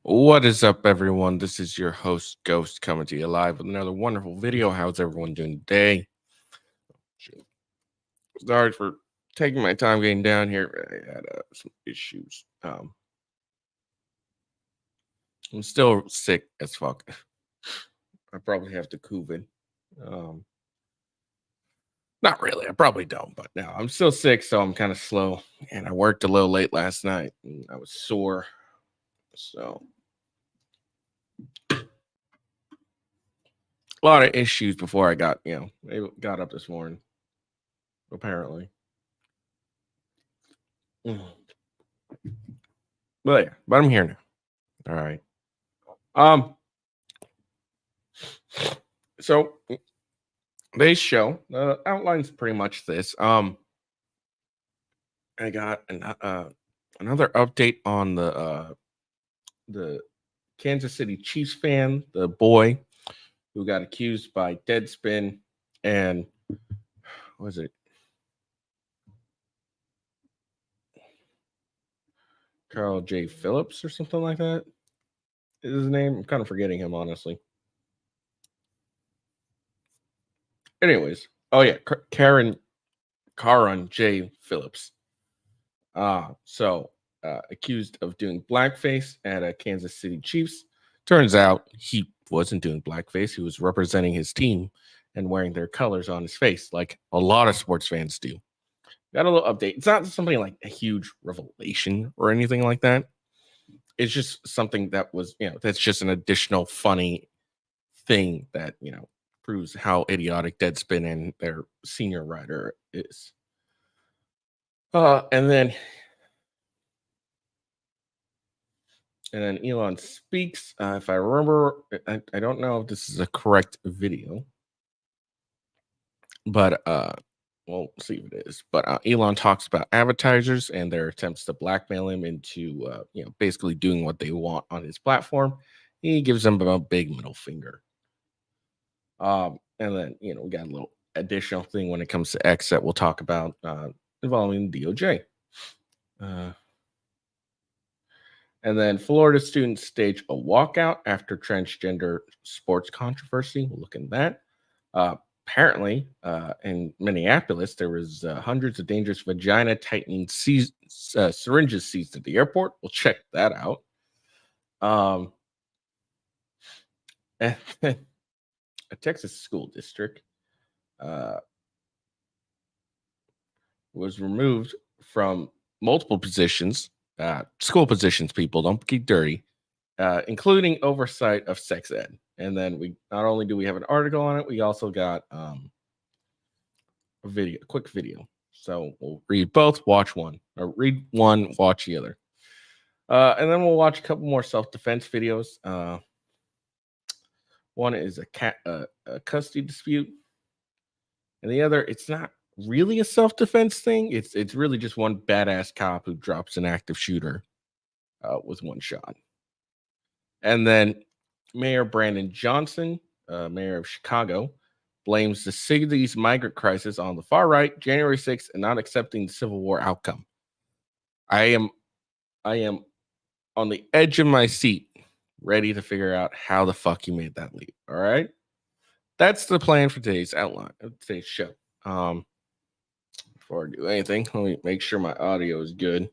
What is up, everyone? This is your host, Ghost, coming to you live with another wonderful video. How's everyone doing today? Shoot. Sorry for taking my time getting down here. I had some issues. I'm still sick as fuck. I probably have the COVID. Um, Not really. I probably don't, but no, I'm still sick, so I'm kind of slow. And I worked a little late last night, and I was sore. So a lot of issues before I got up this morning. Apparently. Mm. But I'm here now. All right. Um. So today's show outlines pretty much this. I got another update on the Kansas City Chiefs fan, the boy who got accused by Deadspin and what was it Carl J. Phillips or something like that is his name. I'm kind of forgetting him honestly. Anyways, oh yeah, Karan J. Phillips. Accused of doing blackface at a Kansas City Chiefs. Turns out he wasn't doing blackface. He was representing his team and wearing their colors on his face, like a lot of sports fans do. Got a little update. It's not something like a huge revelation or anything like that. It's just something that was, that's just an additional funny thing that, proves how idiotic Deadspin and their senior writer is. And then Elon speaks. If I remember, I don't know if this is a correct video, but we'll see if it is. But Elon talks about advertisers and their attempts to blackmail him into, basically doing what they want on his platform. He gives them a big middle finger. And then, we got a little additional thing when it comes to X that we'll talk about involving DOJ. And then Florida students stage a walkout after transgender sports controversy. We'll look at that. Apparently, in Minneapolis, there was hundreds of dangerous vagina tightening syringes seized at the airport. We'll check that out. And a Texas school district was removed from multiple positions. School positions, people don't get dirty, including oversight of sex ed. And then we not only do we have an article on it, we also got a quick video. So we'll read both, watch one, or read one, watch the other. And then we'll watch a couple more self-defense videos. One is a custody dispute, and the other, it's not really a self-defense thing. It's really just one badass cop who drops an active shooter with one shot. And then Mayor Brandon Johnson, mayor of Chicago, blames the city's migrant crisis on the far right, January 6th, and not accepting the Civil War outcome. I am on the edge of my seat, ready to figure out how the fuck you made that leap. All right. That's the plan for today's outline of today's show. Before I do anything, let me make sure my audio is good.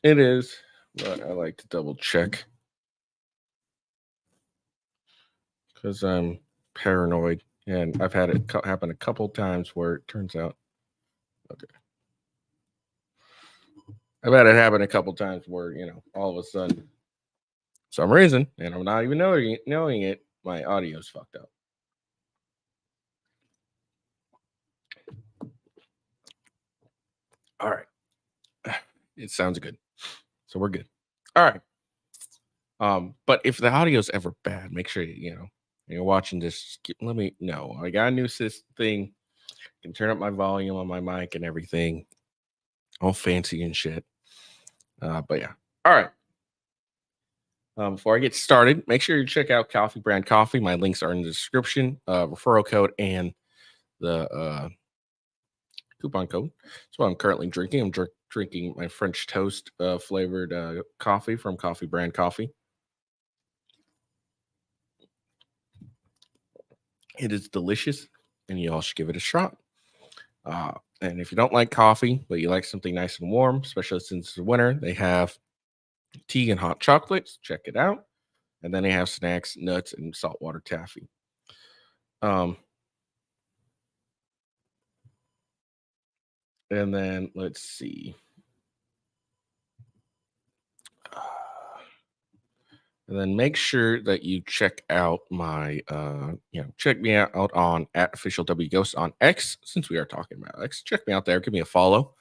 It is, but I like to double check because I'm paranoid, and I've had it happen a couple times where it turns out okay. I've had it happen a couple times where all of a sudden, some reason, and I'm not even knowing it, my audio's fucked up. All right. It sounds good. So we're good. All right. But if the audio's ever bad, make sure you're watching this. Let me know. I got a new thing. I can turn up my volume on my mic and everything. All fancy and shit. But yeah. All right. Before I get started, make sure you check out Coffee Brand Coffee. My links are in the description. Referral code and the coupon code. That's what I'm currently drinking. I'm drinking my French toast flavored coffee from Coffee Brand Coffee. It is delicious, and you all should give it a shot. And if you don't like coffee, but you like something nice and warm, especially since it's winter, they have tea and hot chocolates. Check it out. And then they have snacks, nuts, and saltwater taffy. And then let's see. And then make sure that you check out my, check me out on @officialwghost on X, since we are talking about X. Check me out there. Give me a follow.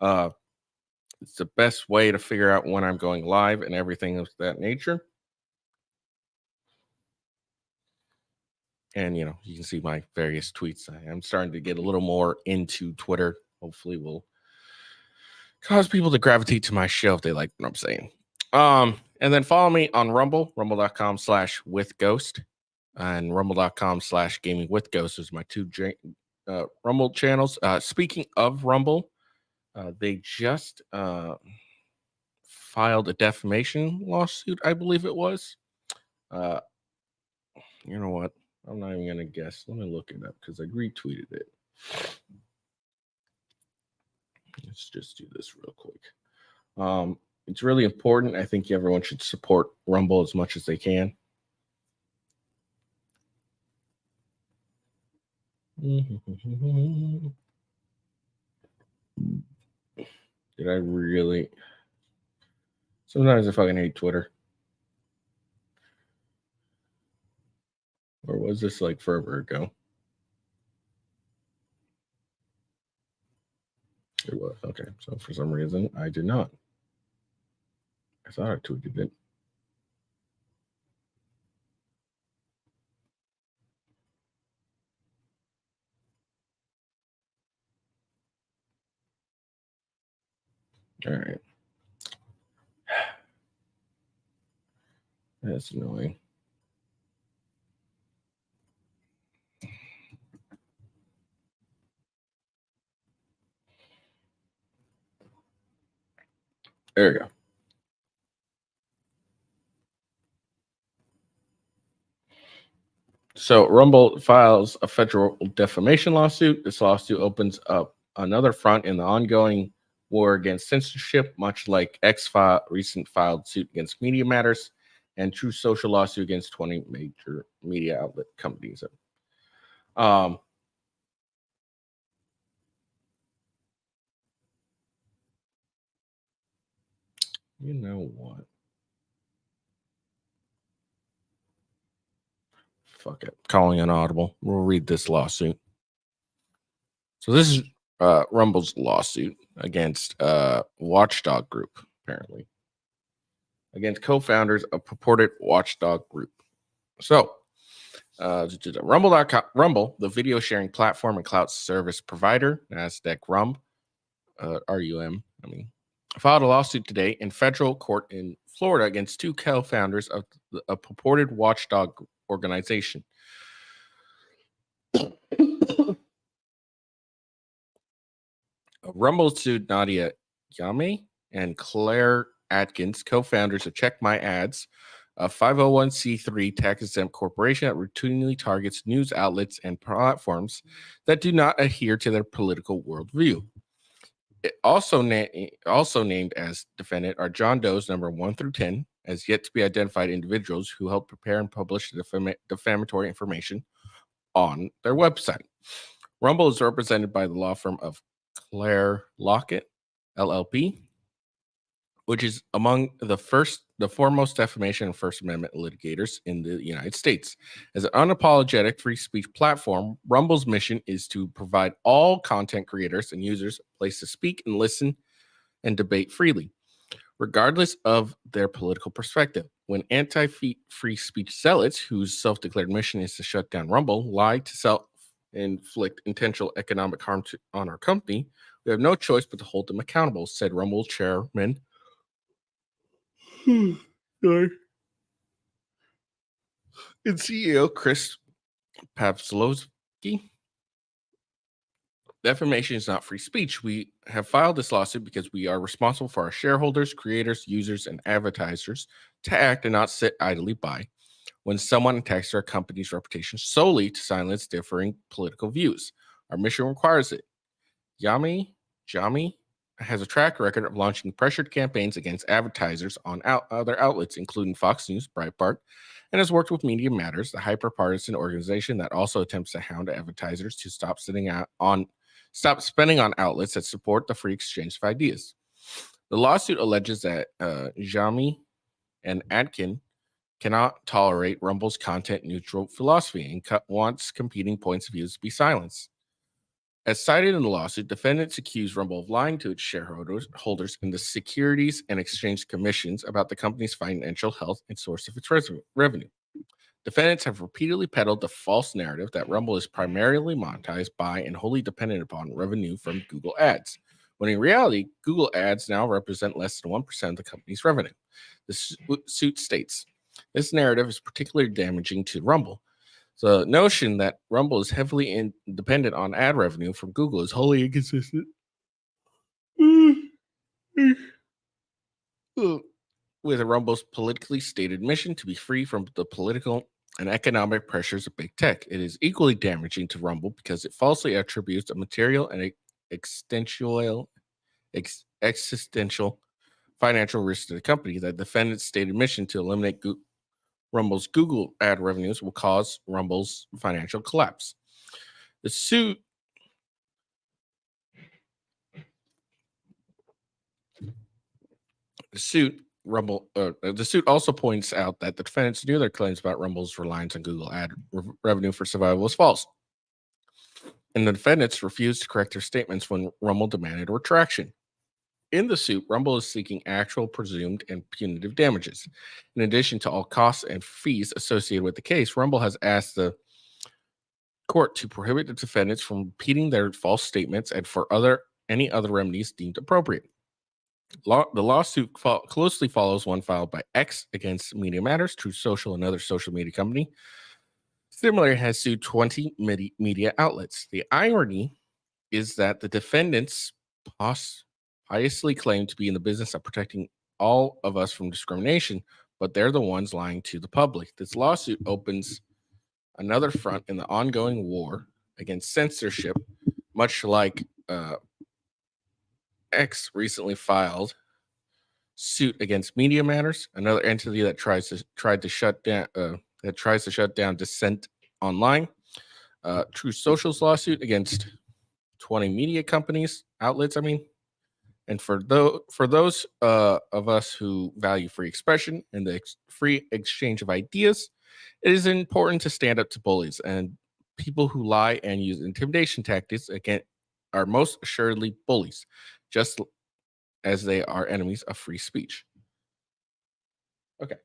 It's the best way to figure out when I'm going live and everything of that nature. And, you can see my various tweets. I'm starting to get a little more into Twitter. Hopefully will cause people to gravitate to my show if they like what I'm saying. And then follow me on Rumble, rumble.com/withghost, and rumble.com/gamingwithghost is my two Rumble channels. Speaking of Rumble, they just filed a defamation lawsuit, I believe it was. You know what? I'm not even going to guess. Let me look it up because I retweeted it. Let's just do this real quick. It's really important. I think everyone should support Rumble as much as they can. Did I really? Sometimes I fucking hate Twitter. Or was this like forever ago? It was. Okay. So for some reason, I did not. I thought I tweeted it. All right. That's annoying. There we go. So Rumble files a federal defamation lawsuit. This lawsuit opens up another front in the ongoing war against censorship, much like X-File recent filed suit against Media Matters and True Social lawsuit against 20 major media outlet companies. You know what? Fuck it. Calling an audible. We'll read this lawsuit. So this is Rumble's lawsuit against Watchdog Group, apparently. Against co-founders of purported Watchdog Group. So Rumble, the video sharing platform and cloud service provider, NASDAQ RUM, RUM, filed a lawsuit today in federal court in Florida against two co-founders of a purported watchdog organization. Rumble sued Nadia Yame and Claire Atkins, co-founders of Check My Ads, a 501c3 tax-exempt corporation that routinely targets news outlets and platforms that do not adhere to their political worldview. It also named as defendant are John Doe's number 1 through 10, as yet to be identified individuals who helped prepare and publish the defamatory information on their website. Rumble is represented by the law firm of Claire Lockett, LLP, which is among the foremost defamation and First Amendment litigators in the United States. As an unapologetic free speech platform, Rumble's mission is to provide all content creators and users a place to speak and listen and debate freely, regardless of their political perspective. When anti-free speech zealots, whose self-declared mission is to shut down Rumble, lie to self-inflict intentional economic harm on our company, we have no choice but to hold them accountable, said Rumble chairman sorry. And CEO Chris Pavlovsky. Defamation is not free speech. We have filed this lawsuit because we are responsible for our shareholders, creators, users, and advertisers to act and not sit idly by when someone attacks our company's reputation solely to silence differing political views. Our mission requires it. Jami has a track record of launching pressured campaigns against advertisers on other outlets, including Fox News, Breitbart, and has worked with Media Matters, the hyper-partisan organization that also attempts to hound advertisers to stop spending on outlets that support the free exchange of ideas. The lawsuit alleges that Jami and Adkin cannot tolerate Rumble's content-neutral philosophy and wants competing points of view to be silenced. As cited in the lawsuit, defendants accuse Rumble of lying to its shareholders in the Securities and Exchange Commissions about the company's financial health and source of its revenue. Defendants have repeatedly peddled the false narrative that Rumble is primarily monetized by and wholly dependent upon revenue from Google Ads, when in reality, Google Ads now represent less than 1% of the company's revenue. The suit states, this narrative is particularly damaging to Rumble. The notion that Rumble is heavily dependent on ad revenue from Google is wholly inconsistent with Rumble's politically stated mission to be free from the political and economic pressures of big tech. It is equally damaging to Rumble because it falsely attributes a material and existential financial risk to the company. That defendant's stated mission to eliminate Rumble's Google ad revenues will cause Rumble's financial collapse. The suit also points out that the defendants knew their claims about Rumble's reliance on Google ad revenue for survival was false, and the defendants refused to correct their statements when Rumble demanded retraction. In the suit, Rumble is seeking actual, presumed, and punitive damages. In addition to all costs and fees associated with the case, Rumble has asked the court to prohibit the defendants from repeating their false statements and for any other remedies deemed appropriate. The lawsuit closely follows one filed by X against Media Matters, Truth Social, another social media company. Similarly, has sued 20 media outlets. The irony is that the defendants piously claim to be in the business of protecting all of us from discrimination, but they're the ones lying to the public. This lawsuit opens another front in the ongoing war against censorship, much like X recently filed suit against Media Matters, another entity that tries to shut down dissent online. True Social's lawsuit against 20 media outlets. And for those of us who value free expression and the free exchange of ideas, it is important to stand up to bullies and people who lie and use intimidation tactics. Again, are most assuredly bullies, just as they are enemies of free speech. Okay,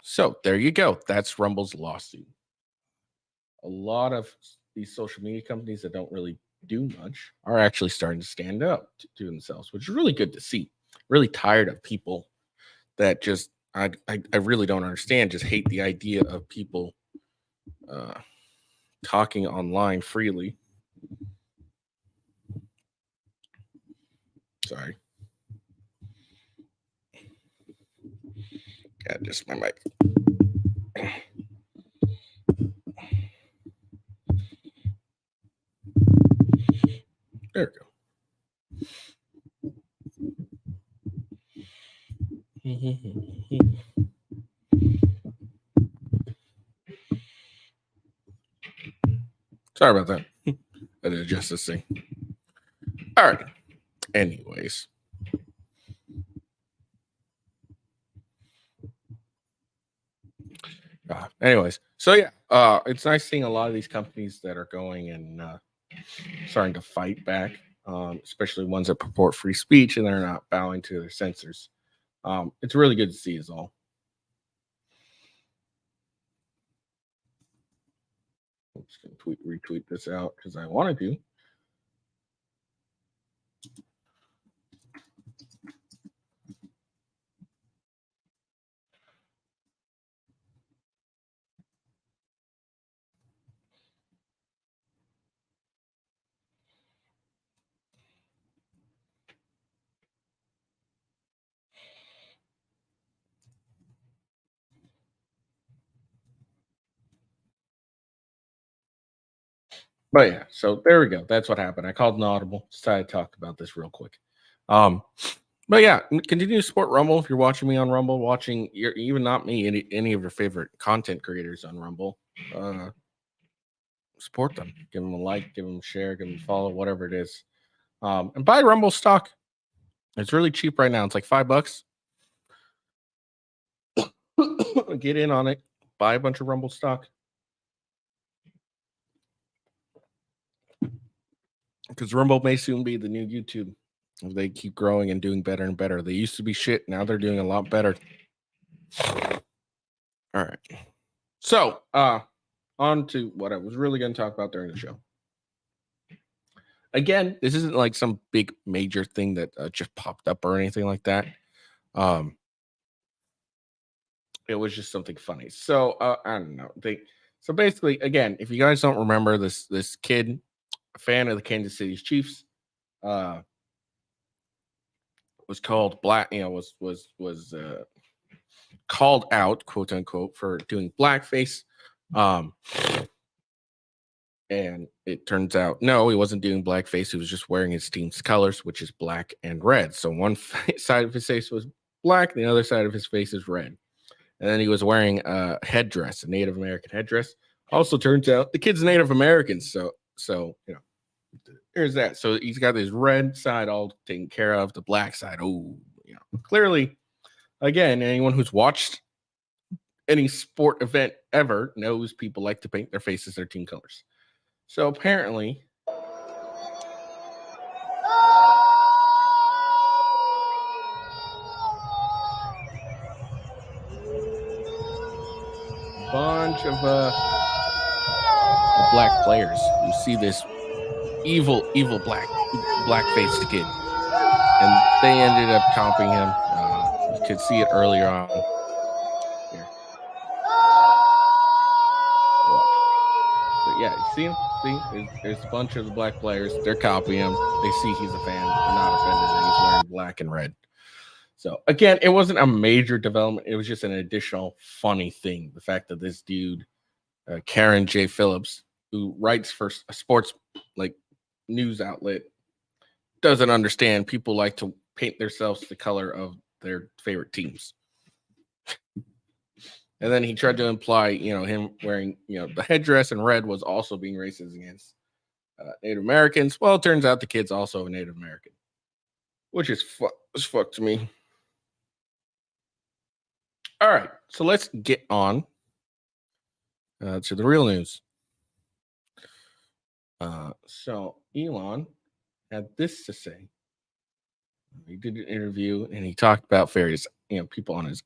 so there you go. That's Rumble's lawsuit. A lot of these social media companies that don't really do much are actually starting to stand up to themselves, which is really good to see. Really tired of people that just I really don't understand, just hate the idea of people talking online freely. Sorry. Got just my mic. There we go. Sorry about that. I did adjust this thing. All right. Anyways. So yeah, it's nice seeing a lot of these companies that are going and starting to fight back, especially ones that purport free speech and they're not bowing to their censors. It's really good to see, is all. I'm just gonna retweet this out because I wanted to. But yeah, so there we go. That's what happened. I called an audible. Decided to talk about this real quick. But yeah, continue to support Rumble if you're watching me on Rumble, watching even not me, any of your favorite content creators on Rumble. Support them. Give them a like, give them a share, give them a follow, whatever it is. And buy Rumble stock. It's really cheap right now. It's like $5. Get in on it. Buy a bunch of Rumble stock. Because Rumble may soon be the new YouTube. They keep growing and doing better and better. They used to be shit. Now they're doing a lot better. All right. So, on to what I was really going to talk about during the show. Again, this isn't like some big major thing that just popped up or anything like that. It was just something funny. So, I don't know. So basically, again, if you guys don't remember this kid, a fan of the Kansas City Chiefs, was called black, was called out, quote unquote, for doing blackface. And it turns out, no, he wasn't doing blackface. He was just wearing his team's colors, which is black and red. So one side of his face was black, the other side of his face is red. And then he was wearing a headdress, a Native American headdress. Also turns out the kid's Native American. So there's that. So he's got his red side all taken care of. The black side, clearly, again, anyone who's watched any sport event ever knows people like to paint their faces their team colors. So apparently, a bunch of black players, you see this evil black-faced kid, and they ended up comping him. You could see it earlier on. Here. But yeah, you see him? See, there's a bunch of the black players. They're copying him. They see he's a fan. They're not offended that he's wearing black and red. So again, it wasn't a major development. It was just an additional funny thing. The fact that this dude, Karen J. Phillips, who writes for a sports news outlet, doesn't understand people like to paint themselves the color of their favorite teams. And then he tried to imply, him wearing, the headdress and red was also being racist against Native Americans. Well, it turns out the kid's also a Native American, which is fuck to me. All right, so let's get on to the real news. So Elon had this to say. He did an interview and he talked about various people on his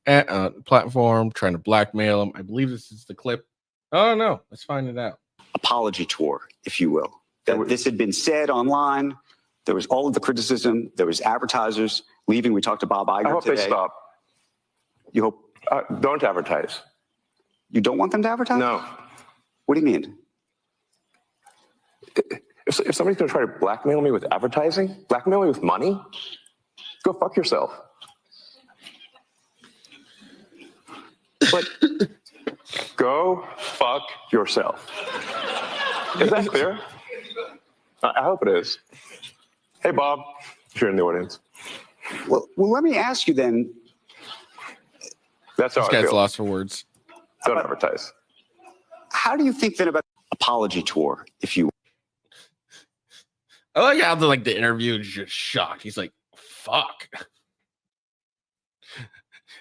platform trying to blackmail him. I believe this is the clip. Oh no, let's find it out. Apology tour, if you will. This had been said online. There was all of the criticism. There was advertisers leaving. We talked to Bob Iger today. I hope they stop. You hope? Don't advertise. You don't want them to advertise? No. What do you mean? If somebody's going to try to blackmail me with advertising, blackmail me with money, go fuck yourself. But go fuck yourself. Is that clear? I hope it is. Hey, Bob, if you're in the audience. Well, let me ask you then. That's how this I guy's feel. lost for words. Don't advertise. How do you think then about apology tour, if you will? I like how the interview is just shocked. He's like, fuck.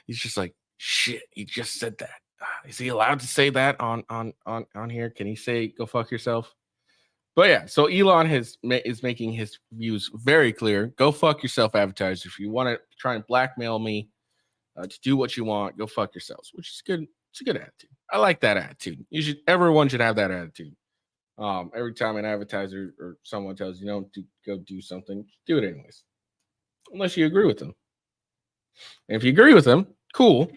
He's just like, shit, he just said that. Is he allowed to say that on here? Can he say go fuck yourself? But yeah, so Elon is making his views very clear. Go fuck yourself, advertisers. If you want to try and blackmail me to do what you want, go fuck yourselves, which is good. It's a good attitude. I like that attitude. Everyone should have that attitude. Every time an advertiser or someone tells you to go do something, do it anyways, unless you agree with them. And if you agree with them, cool.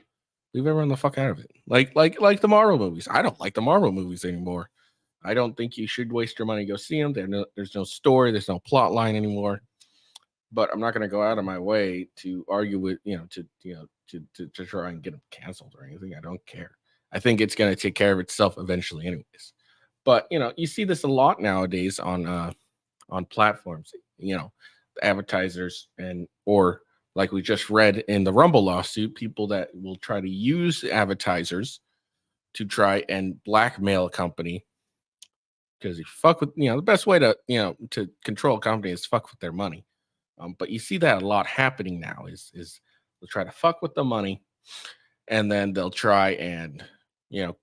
Leave everyone the fuck out of it. Like the Marvel movies. I don't like the Marvel movies anymore. I don't think you should waste your money to go see them. There's no story. There's no plot line anymore. But I'm not going to go out of my way to argue with to try and get them canceled or anything. I don't care. I think it's going to take care of itself eventually, anyways. But you see this a lot nowadays on platforms. Advertisers or like we just read in the Rumble lawsuit, people that will try to use advertisers to try and blackmail a company, because you fuck with the best way to to control a company is fuck with their money. But you see that a lot happening now is they'll try to fuck with the money, and then they'll try and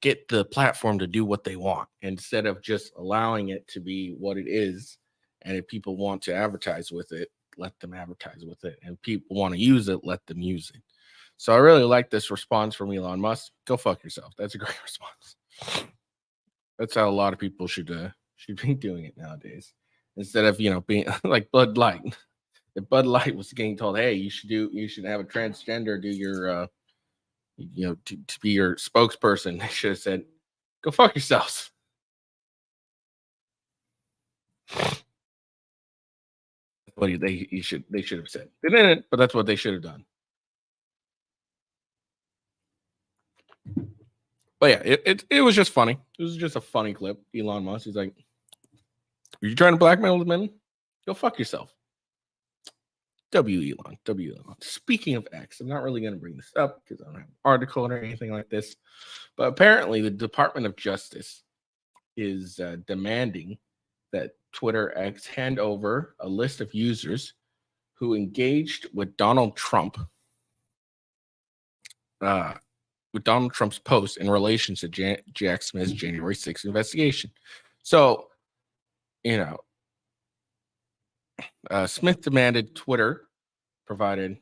get the platform to do what they want instead of just allowing it to be what it is. And if people want to advertise with it, let them advertise with it. And people want to use it, let them use it. So I really like this response from Elon Musk. Go fuck yourself. That's a great response. That's how a lot of people should be doing it nowadays. Instead of being like Bud Light. If Bud Light was getting told, hey, you should have a transgender do your to be your spokesperson, they should have said, go fuck yourselves. What they should have said. They didn't, but that's what they should have done. But yeah, it was just funny. It was just a funny clip. Elon Musk, he's like, are you trying to blackmail the men? Go fuck yourself. W Elon. Speaking of X, I'm not really going to bring this up because I don't have an article or anything like this. But apparently the Department of Justice is demanding that Twitter X hand over a list of users who engaged with Donald Trump, with Donald Trump's post in relation to Jack Smith's January 6th investigation. So, Smith demanded Twitter provided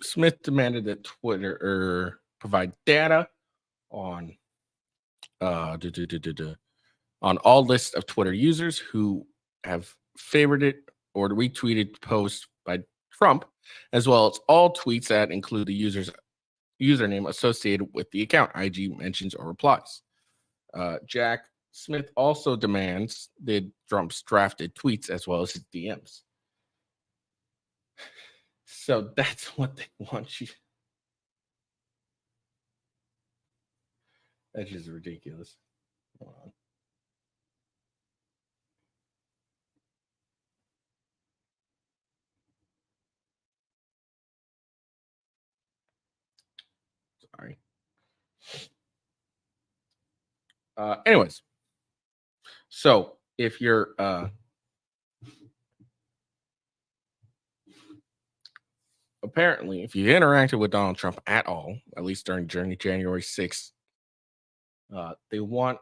Smith demanded that Twitter provide data on on all lists of Twitter users who have favorited or retweeted posts by Trump, as well as all tweets that include the user's username associated with the account, IG mentions or replies. Jack Smith also demands the Trump's drafted tweets as well as his DMs. So that's what they want you. That's just ridiculous. Hold on. Sorry. Anyways, so if you're apparently, if you interacted with Donald Trump at all, at least during January 6th, they want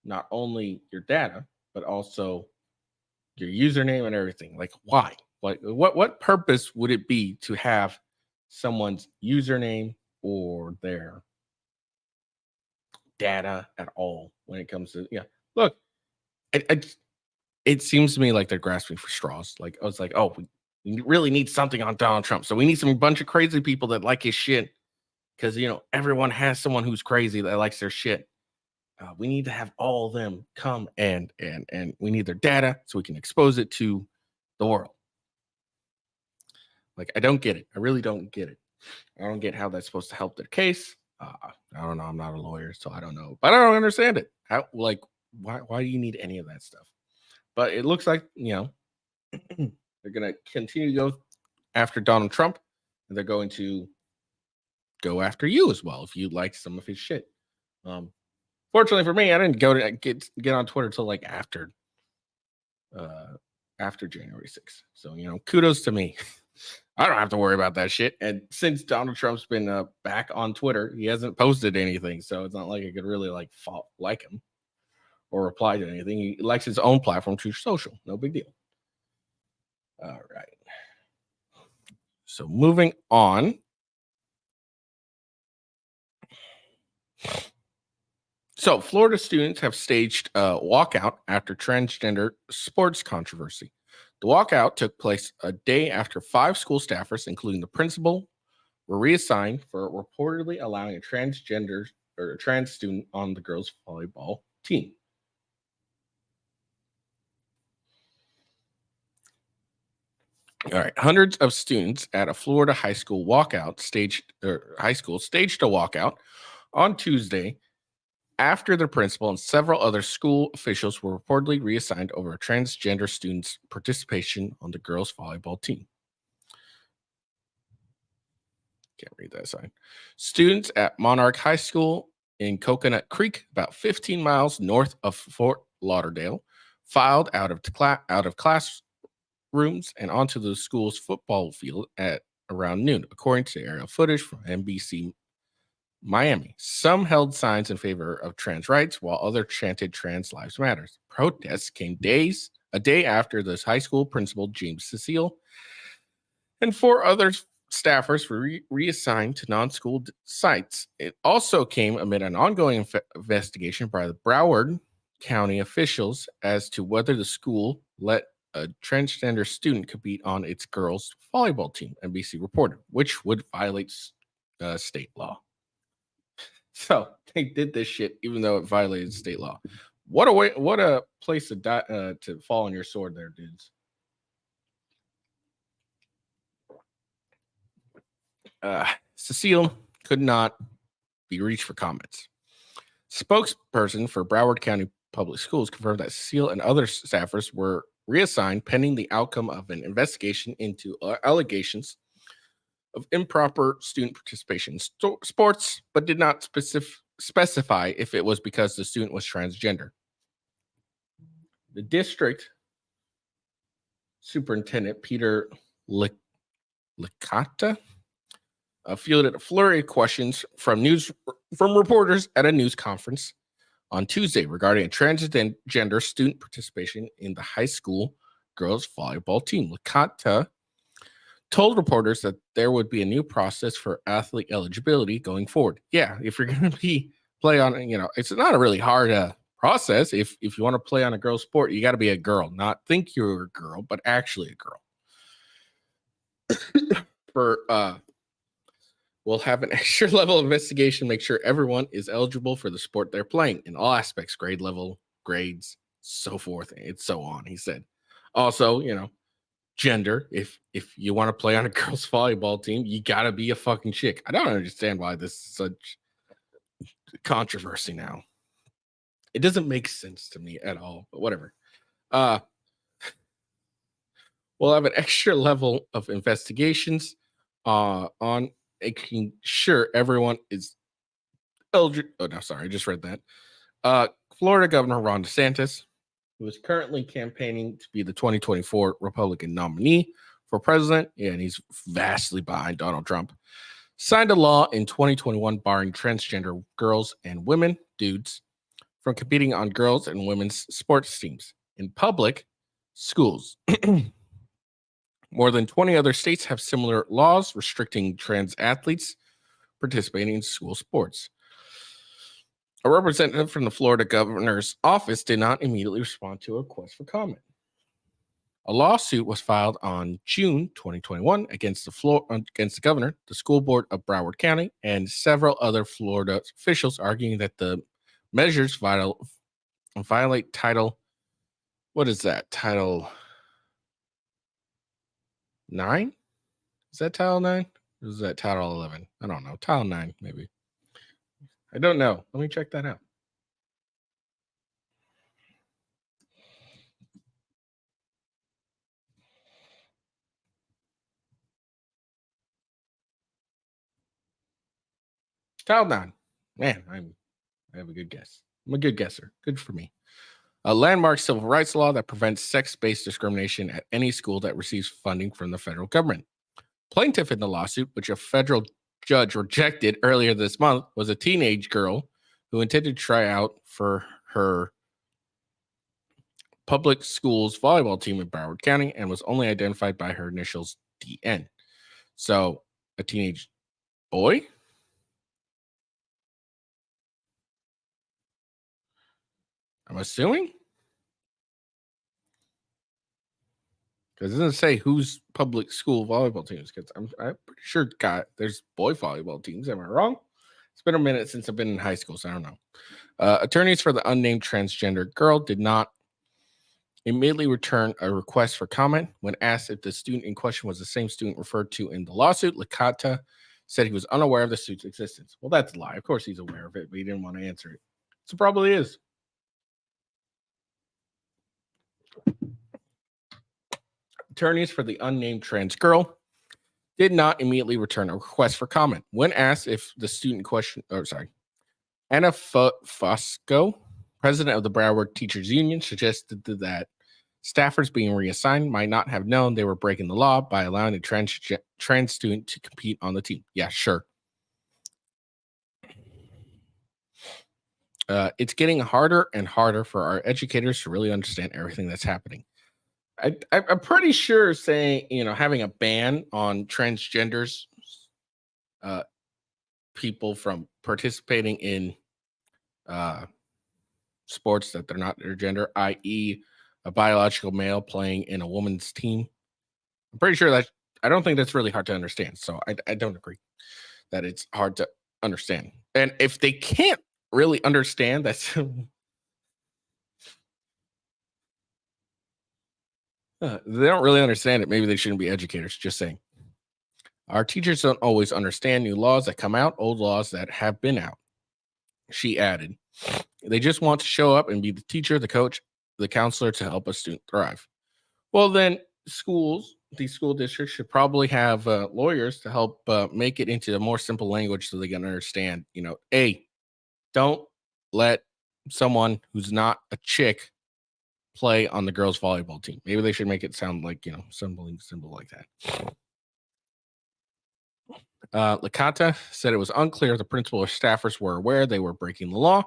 not only your data, but also your username and everything. Like, why? Like, what purpose would it be to have someone's username or their data at all when it comes to look, it seems to me like they're grasping for straws. Like, I was like, oh, we really need something on Donald Trump, so we need some bunch of crazy people that like his shit, because everyone has someone who's crazy that likes their shit. We need to have all of them come and we need their data so we can expose it to the world. Like, I don't get it. I really don't get it. I don't get how that's supposed to help their case. I don't know. I'm not a lawyer, so I don't know. But I don't understand it. How, like, why do you need any of that stuff? But it looks like, they're going to continue to go after Donald Trump, and they're going to go after you as well if you like some of his shit. Fortunately for me, I didn't go to get on Twitter until like after January 6th. So, kudos to me. I don't have to worry about that shit. And since Donald Trump's been back on Twitter, he hasn't posted anything. So it's not like I could really like him or reply to anything. He likes his own platform, Truth Social. No big deal. All right. So moving on. So Florida students have staged a walkout after transgender sports controversy. The walkout took place a day after 5 school staffers, including the principal, were reassigned for reportedly allowing a transgender or a trans student on the girls' volleyball team. All right. Hundreds of students at a Florida high school staged a walkout on Tuesday after the principal and several other school officials were reportedly reassigned over a transgender student's participation on the girls' volleyball team. Can't read that sign. Students at Monarch High School in Coconut Creek, about 15 miles north of Fort Lauderdale, filed out of classrooms and onto the school's football field at around noon, according to aerial footage from NBC Miami. Some held signs in favor of trans rights, while others chanted "Trans Lives Matters." Protests came a day after the high school principal, James Cecile, and 4 other staffers were reassigned to non-school sites. It also came amid an ongoing investigation by the Broward County officials as to whether the school let a transgender student compete on its girls' volleyball team, NBC reported, which would violate state law. So they did this shit even though it violated state law. What a place to fall on your sword there, dudes. Cecile could not be reached for comments. Spokesperson for Broward County Public Schools confirmed that Cecile and other staffers were reassigned pending the outcome of an investigation into allegations of improper student participation in sports, but did not specify if it was because the student was transgender. The district superintendent, Peter Licata, fielded a flurry of questions from reporters at a news conference on Tuesday regarding a transgender student participation in the high school girls volleyball team. Licata told reporters that there would be a new process for athlete eligibility going forward. Yeah, if you're going to play on, it's not a really hard process. If you want to play on a girl sport, you got to be a girl, not think you're a girl, but actually a girl. We'll have an extra level investigation, make sure everyone is eligible for the sport they're playing in all aspects, grade level, grades, so forth, and so on, he said. Also, gender, if you want to play on a girls volleyball team, you got to be a fucking chick. I don't understand why this is such controversy now. It doesn't make sense to me at all, but whatever. We'll have an extra level of investigations on making sure everyone is eligible. Oh, no, sorry. I just read that. Florida Governor Ron DeSantis, who is currently campaigning to be the 2024 Republican nominee for president, and he's vastly behind Donald Trump, signed a law in 2021 barring transgender girls and women, dudes, from competing on girls and women's sports teams in public schools. More than 20 other states have similar laws restricting trans athletes participating in school sports. A representative from the Florida governor's office did not immediately respond to a request for comment. A lawsuit was filed on June 2021 against the governor, the school board of Broward County, and several other Florida officials, arguing that the measures violate Title. What is that? Title 9? Is that Title 9? Or is that Title 11? I don't know. Title 9, maybe. I don't know. Let me check that out. Title 9. Man, I have a good guess. I'm a good guesser. Good for me. A landmark civil rights law that prevents sex-based discrimination at any school that receives funding from the federal government. Plaintiff in the lawsuit, which a federal judge rejected earlier this month, was a teenage girl who intended to try out for her public schools volleyball team in Broward County and was only identified by her initials DN. So, a teenage boy? I'm assuming? Because it doesn't say whose public school volleyball teams. Because I'm pretty sure there's boy volleyball teams. Am I wrong? It's been a minute since I've been in high school, so I don't know. Attorneys for the unnamed transgender girl did not immediately returned a request for comment. When asked if the student in question was the same student referred to in the lawsuit, Licata said he was unaware of the suit's existence. Well, that's a lie. Of course he's aware of it, but he didn't want to answer it. So probably is. Attorneys for the unnamed trans girl did not immediately return a request for comment. When asked if the student question, Anna Fosco, president of the Broward Teachers Union, suggested that staffers being reassigned might not have known they were breaking the law by allowing a trans student to compete on the team. Yeah, sure. It's getting harder and harder for our educators to really understand everything that's happening. I'm pretty sure saying, having a ban on transgenders, people from participating in sports that they're not their gender, i.e., a biological male playing in a woman's team. I'm pretty sure that I don't think that's really hard to understand. So I don't agree that it's hard to understand. And if they can't really understand, that's they don't really understand it. Maybe they shouldn't be educators. Just saying. Our teachers don't always understand new laws that come out, old laws that have been out. She added, they just want to show up and be the teacher, the coach, the counselor to help a student thrive. Well, then these school districts should probably have lawyers to help make it into a more simple language so they can understand, A, don't let someone who's not a chick play on the girls' volleyball team. Maybe they should make it sound like, something simple like that. Licata said it was unclear if the principal or staffers were aware they were breaking the law,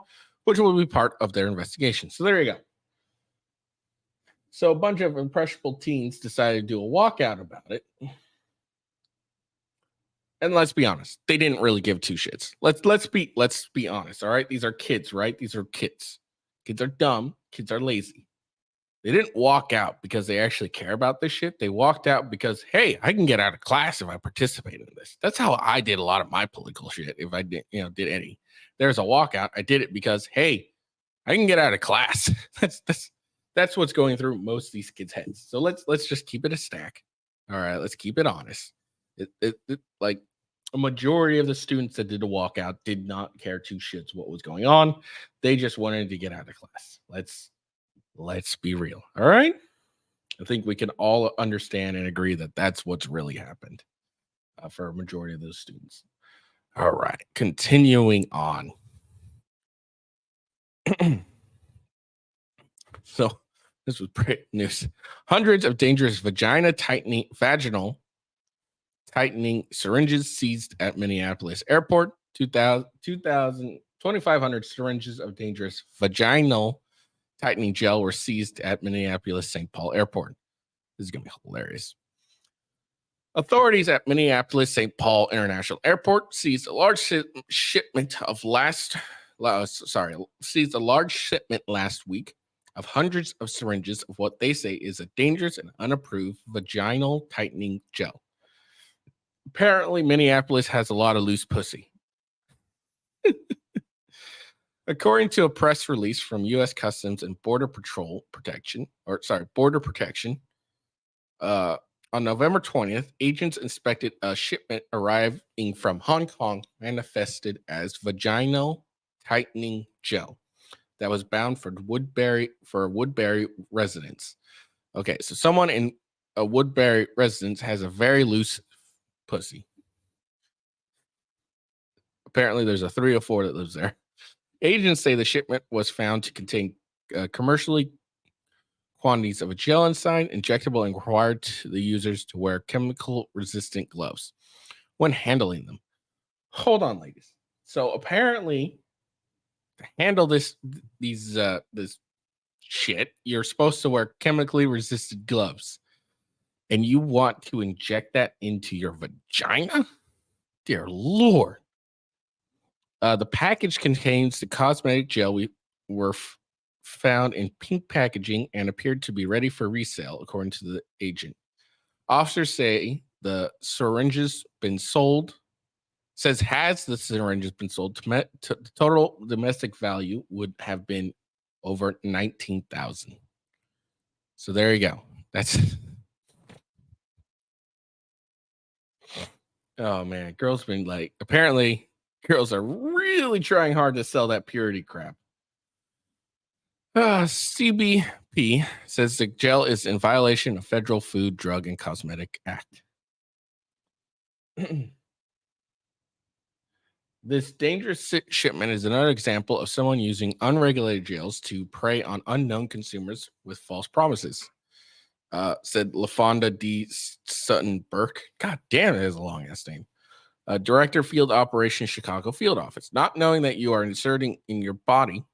which will be part of their investigation. So there you go. So a bunch of impressionable teens decided to do a walkout about it. And let's be honest, they didn't really give two shits. Let's be honest, all right? These are kids, right? These are kids. Kids are dumb. Kids are lazy. They didn't walk out because they actually care about this shit. They walked out because, hey, I can get out of class if I participate in this. That's how I did a lot of my political shit. If I did any, there's a walkout. I did it because, hey, I can get out of class. That's what's going through most of these kids' heads. So let's just keep it a stack. All right, let's keep it honest. Like a majority of the students that did a walkout did not care two shits what was going on. They just wanted to get out of class. Let's be real. All right. I think we can all understand and agree that that's what's really happened for a majority of those students. All right. Continuing on. So this was great news. Hundreds of dangerous vaginal tightening syringes seized at Minneapolis airport. 2,500 syringes of dangerous vaginal tightening gel were seized at Minneapolis St. Paul Airport. This is going to be hilarious. Authorities at Minneapolis St. Paul International Airport seized a large shipment last week of hundreds of syringes of what they say is a dangerous and unapproved vaginal tightening gel. Apparently, Minneapolis has a lot of loose pussy. According to a press release from U.S. Customs and Border Protection, on November 20th, agents inspected a shipment arriving from Hong Kong manifested as vaginal tightening gel that was bound for a Woodbury residence. Okay, so someone in a Woodbury residence has a very loose pussy. Apparently, there's a 304 that lives there. Agents say the shipment was found to contain commercially quantities of a gel inside, injectable, and required the users to wear chemical-resistant gloves when handling them. Hold on, ladies. So apparently, to handle this shit, you're supposed to wear chemically resistant gloves, and you want to inject that into your vagina? Dear Lord. The package contains the cosmetic gel were found in pink packaging and appeared to be ready for resale, according to the agent. Officers say the syringes been sold. Has the syringes been sold? The total domestic value would have been over $19,000. So there you go. That's oh man, apparently girls are really trying hard to sell that purity crap. CBP says the gel is in violation of Federal Food, Drug, and Cosmetic Act. This dangerous shipment is another example of someone using unregulated gels to prey on unknown consumers with false promises, said LaFonda D. Sutton Burke. God damn, it is a long ass name. Director, Field Operations, Chicago Field Office. Not knowing that you are inserting in your body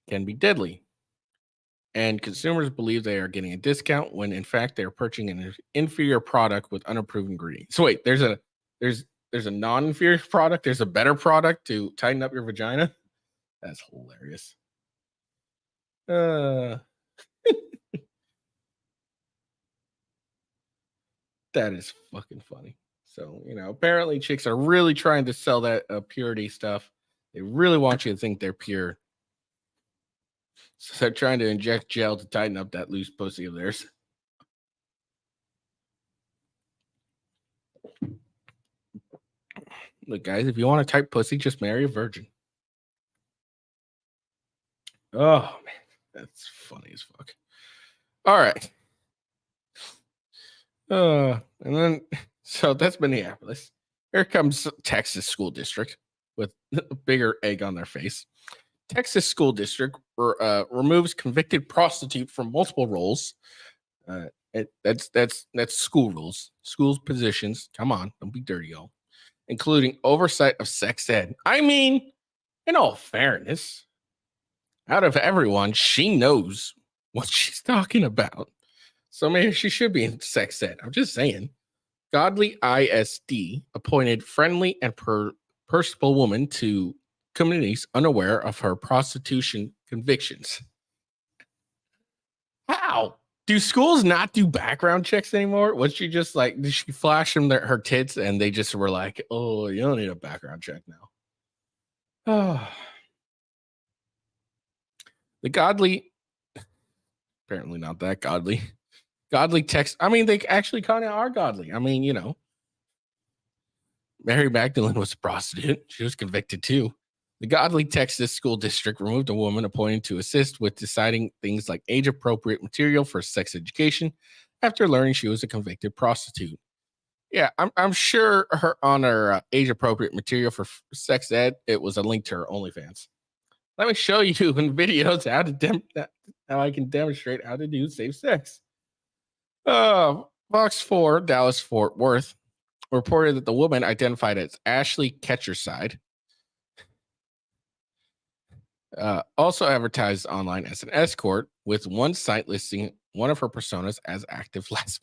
can be deadly. And consumers believe they are getting a discount when in fact they're purchasing an inferior product with unapproved ingredients. So wait, there's a non-inferior product. There's a better product to tighten up your vagina. That's hilarious. That is fucking funny. So, apparently chicks are really trying to sell that purity stuff. They really want you to think they're pure. So they're trying to inject gel to tighten up that loose pussy of theirs. Look, guys, if you want a tight pussy, just marry a virgin. Oh, man. That's funny as fuck. All right. And then, so that's Minneapolis. Here comes Texas school district with a bigger egg on their face. Texas school district removes convicted prostitute from multiple roles. That's school rules, school's positions. Come on, don't be dirty, y'all. Including oversight of sex ed. I mean, in all fairness, out of everyone, she knows what she's talking about. So maybe she should be in sex ed. I'm just saying. Godly ISD appointed friendly and personable woman to communities unaware of her prostitution convictions. How? Do schools not do background checks anymore? Was she just like, did she flash them her tits and they just were like, oh, you don't need a background check now? Oh. The godly, apparently not that godly. Godly text. I mean, they actually kind of are godly. I mean, Mary Magdalene was a prostitute. She was convicted too. The godly Texas school district removed a woman appointed to assist with deciding things like age-appropriate material for sex education after learning she was a convicted prostitute. Yeah, I'm sure her age-appropriate material for sex ed, it was a link to her OnlyFans. Let me show you in videos how I can demonstrate how to do safe sex. Fox 4, Dallas Fort Worth, reported that the woman identified as Ashley Ketcherside also advertised online as an escort, with one site listing one of her personas as active last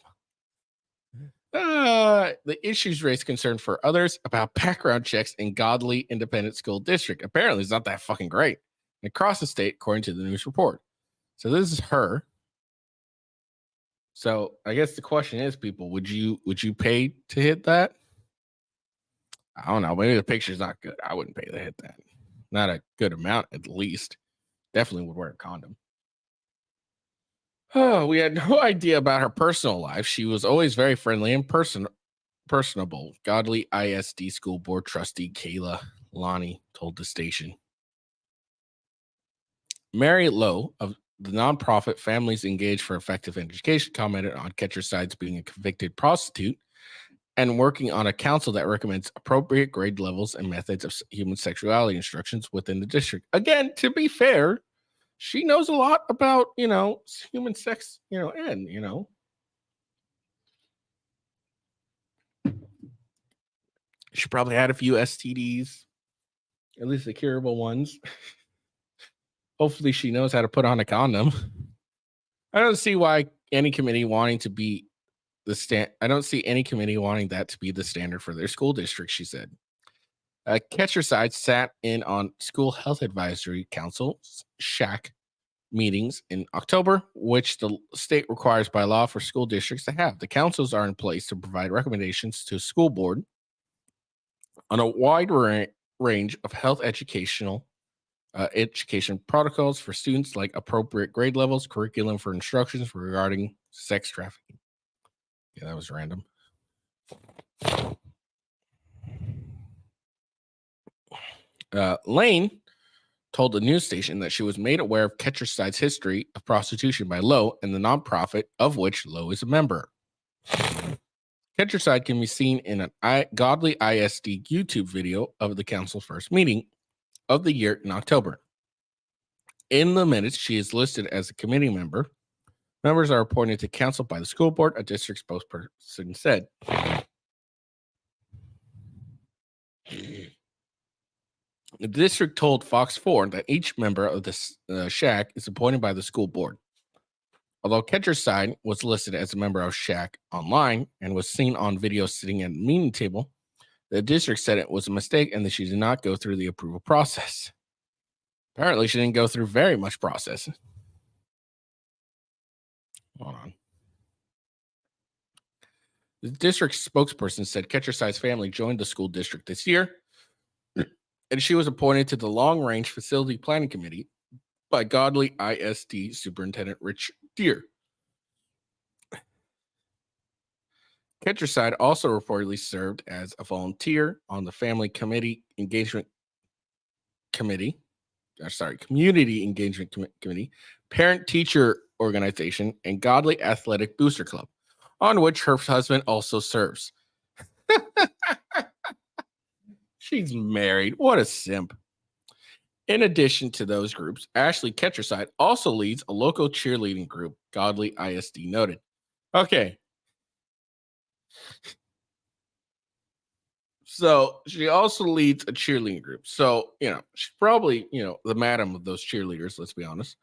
month. The issues raised concern for others about background checks in godly independent school district. Apparently, it's not that fucking great across the state, according to the news report. So this is her. So I guess the question is, people, would you pay to hit that? I don't know. Maybe the picture's not good. I wouldn't pay to hit that. Not a good amount, at least. Definitely would wear a condom. Oh, we had no idea about her personal life. She was always very friendly and personable. Godly ISD school board trustee Kayla Lonnie told the station. Mary Lowe of the nonprofit Families Engaged for Effective Education commented on Ketcherside's being a convicted prostitute and working on a council that recommends appropriate grade levels and methods of human sexuality instructions within the district. Again, to be fair, she knows a lot about, human sex, and, she probably had a few STDs, at least the curable ones. Hopefully she knows how to put on a condom. I don't see why any committee wanting to be I don't see any committee wanting that to be the standard for their school district, she said. Ketcherside sat in on School Health Advisory Council, SHAC, meetings in October, which the state requires by law for school districts to have. The councils are in place to provide recommendations to school board on a wide range of health educational education protocols for students like appropriate grade levels, curriculum for instructions regarding sex trafficking. Yeah, that was random. Lane told the news station that she was made aware of Ketcherside's history of prostitution by Lowe and the nonprofit of which Lowe is a member. Ketcherside can be seen in an Godly ISD YouTube video of the council's first meeting of the year in October. In the minutes, she is listed as a committee member. Members are appointed to council by the school board, a district spokesperson said. The district told Fox 4 that each member of the shack is appointed by the school board. Although Ketcherside was listed as a member of shack online and was seen on video sitting at the meeting table, the district said it was a mistake and that she did not go through the approval process. Apparently, she didn't go through very much process. Hold on. The district spokesperson said Ketcherside's family joined the school district this year, and she was appointed to the Long Range Facility Planning Committee by Godly ISD Superintendent Rich Deere. Ketcherside also reportedly served as a volunteer on the Family Committee Engagement Committee, Community Engagement Committee, Parent Teacher Organization, and Godly Athletic Booster Club, on which her husband also serves. She's married. What a simp. In addition to those groups, Ashley Ketcherside also leads a local cheerleading group, Godly ISD noted. Okay. So she also leads a cheerleading group. So, she's probably, the madam of those cheerleaders, let's be honest.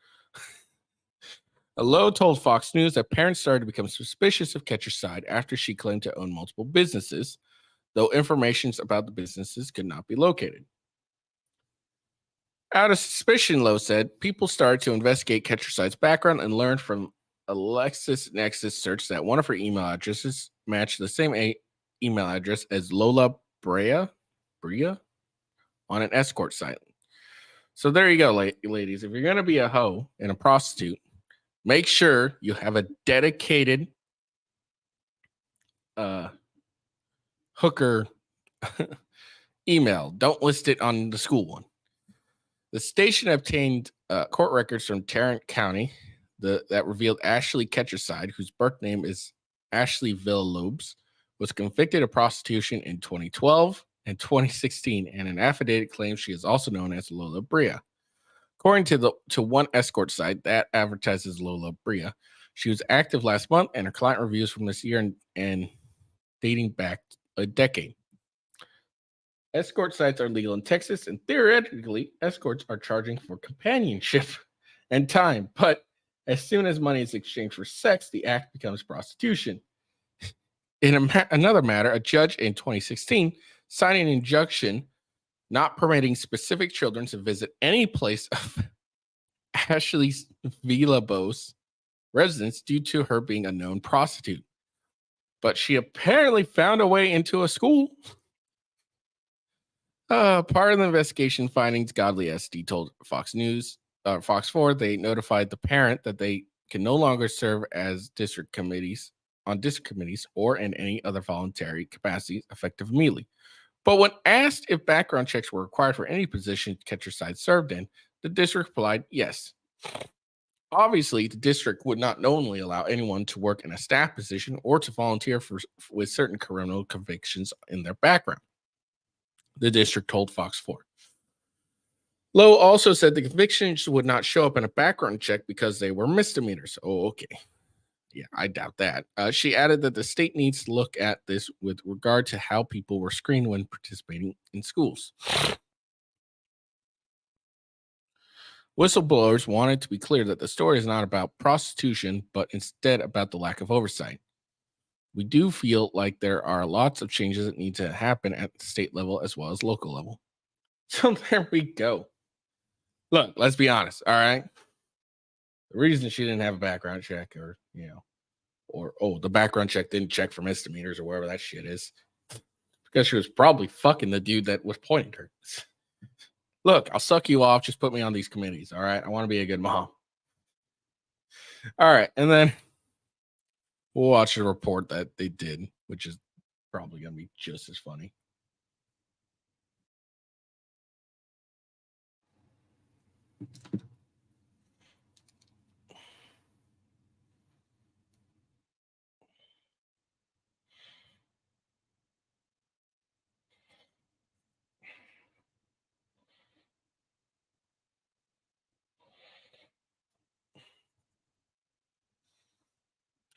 Lowe told Fox News that parents started to become suspicious of Ketcherside after she claimed to own multiple businesses, though information about the businesses could not be located. Out of suspicion, Lowe said, people started to investigate Ketcherside's background and learned from a LexisNexis search that one of her email addresses matched the same email address as Lola Brea on an escort site. So there you go, ladies. If you're going to be a hoe and a prostitute, make sure you have a dedicated hooker email. Don't list it on the school one. The station obtained court records from Tarrant County that revealed Ashley Ketcherside, whose birth name is Ashley Villalobos, was convicted of prostitution in 2012 and 2016, and an affidavit claims she is also known as Lola Brea. According to one escort site that advertises Lola Brea, she was active last month, and her client reviews from this year and dating back a decade. Escort sites are legal in Texas, and theoretically, escorts are charging for companionship and time. But as soon as money is exchanged for sex, the act becomes prostitution. In another matter, a judge in 2016 signed an injunction not permitting specific children to visit any place of Ashley Villalobos' residence due to her being a known prostitute. But she apparently found a way into a school. Part of the investigation findings, Godly SD told Fox 4, they notified the parent that they can no longer serve as district committees or in any other voluntary capacities effective immediately. But when asked if background checks were required for any position Ketcherside served in, the district replied yes. Obviously, the district would not knowingly allow anyone to work in a staff position or to volunteer with certain criminal convictions in their background, the district told Fox 4. Lowe also said the convictions would not show up in a background check because they were misdemeanors. Oh, okay. Yeah, I doubt that. She added that the state needs to look at this with regard to how people were screened when participating in schools. Whistleblowers wanted to be clear that the story is not about prostitution, but instead about the lack of oversight. We do feel like there are lots of changes that need to happen at the state level as well as local level. So there we go. Look, let's be honest, all right? The reason she didn't have a background check or the background check didn't check for misdemeanors or whatever that shit is, because she was probably fucking the dude that was pointing her. Look, I'll suck you off. Just put me on these committees. All right. I want to be a good mom. All right. And then we'll watch a report that they did, which is probably going to be just as funny.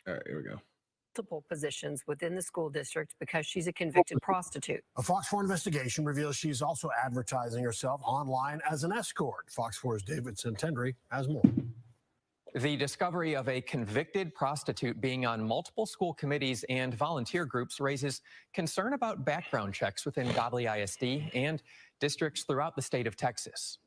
All right, here we go. Multiple positions within the school district because she's a convicted prostitute. A Fox 4 investigation reveals she's also advertising herself online as an escort. Fox 4's David Santendry has more. The discovery of a convicted prostitute being on multiple school committees and volunteer groups raises concern about background checks within Godly ISD and districts throughout the state of Texas.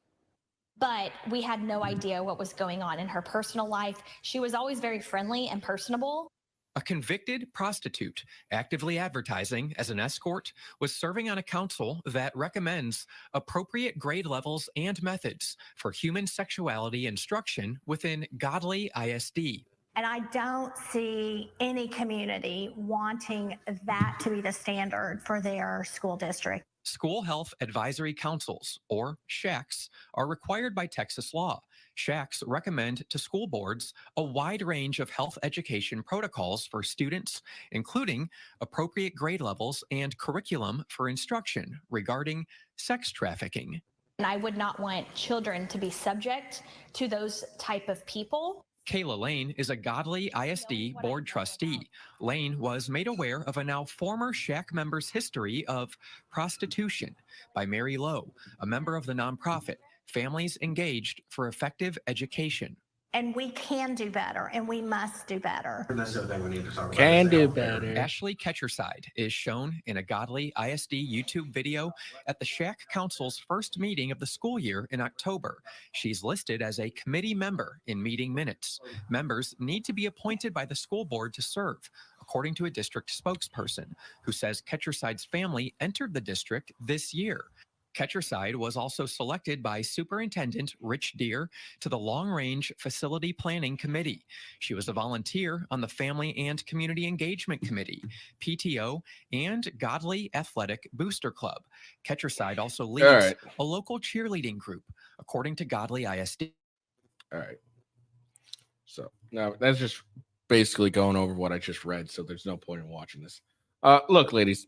But we had no idea what was going on in her personal life. She was always very friendly and personable. A convicted prostitute actively advertising as an escort was serving on a council that recommends appropriate grade levels and methods for human sexuality instruction within Godly ISD. And I don't see any community wanting that to be the standard for their school district. School Health Advisory Councils, or SHACs, are required by Texas law. SHACs recommend to school boards a wide range of health education protocols for students, including appropriate grade levels and curriculum for instruction regarding sex trafficking. And I would not want children to be subject to those type of people. Kayla Lane is a Godly ISD board trustee. Lane was made aware of a now former SHAC member's history of prostitution by Mary Lowe, a member of the nonprofit Families Engaged for Effective Education. And we can do better, and we must do better. That's the other thing we need to talk about. Can do better. Ashley Ketcherside is shown in a Godly ISD YouTube video at the SHAC Council's first meeting of the school year in October. She's listed as a committee member in meeting minutes. Members need to be appointed by the school board to serve, according to a district spokesperson who says Ketcherside's family entered the district this year. Ketcherside was also selected by Superintendent Rich Deere to the Long Range Facility Planning Committee. She was a volunteer on the Family and Community Engagement Committee, PTO, and Godly Athletic Booster Club. Ketcherside also leads a local cheerleading group, according to Godly ISD. All right. So now that's just basically going over what I just read, so there's no point in watching this. Look, ladies.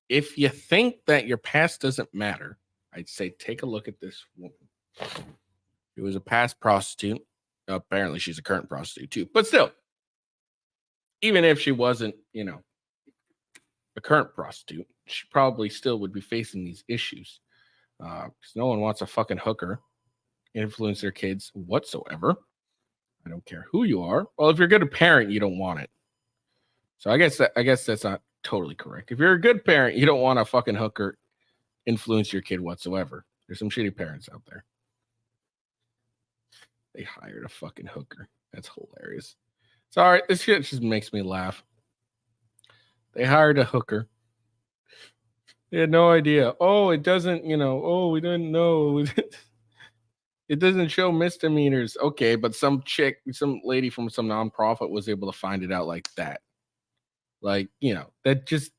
If you think that your past doesn't matter, I'd say take a look at this woman. She was a past prostitute. Apparently, she's a current prostitute too. But still, even if she wasn't, a current prostitute, she probably still would be facing these issues. Because no one wants a fucking hooker influence their kids whatsoever. I don't care who you are. Well, if you're a good parent, you don't want it. So I guess that's not totally correct. If you're a good parent, you don't want a fucking hooker influence your kid whatsoever. There's some shitty parents out there. They hired a fucking hooker. That's hilarious. Sorry, this shit just makes me laugh. They hired a hooker. They had no idea. Oh, it doesn't, we didn't know. It doesn't show misdemeanors. Okay, but some lady from some nonprofit was able to find it out like that. Like, that just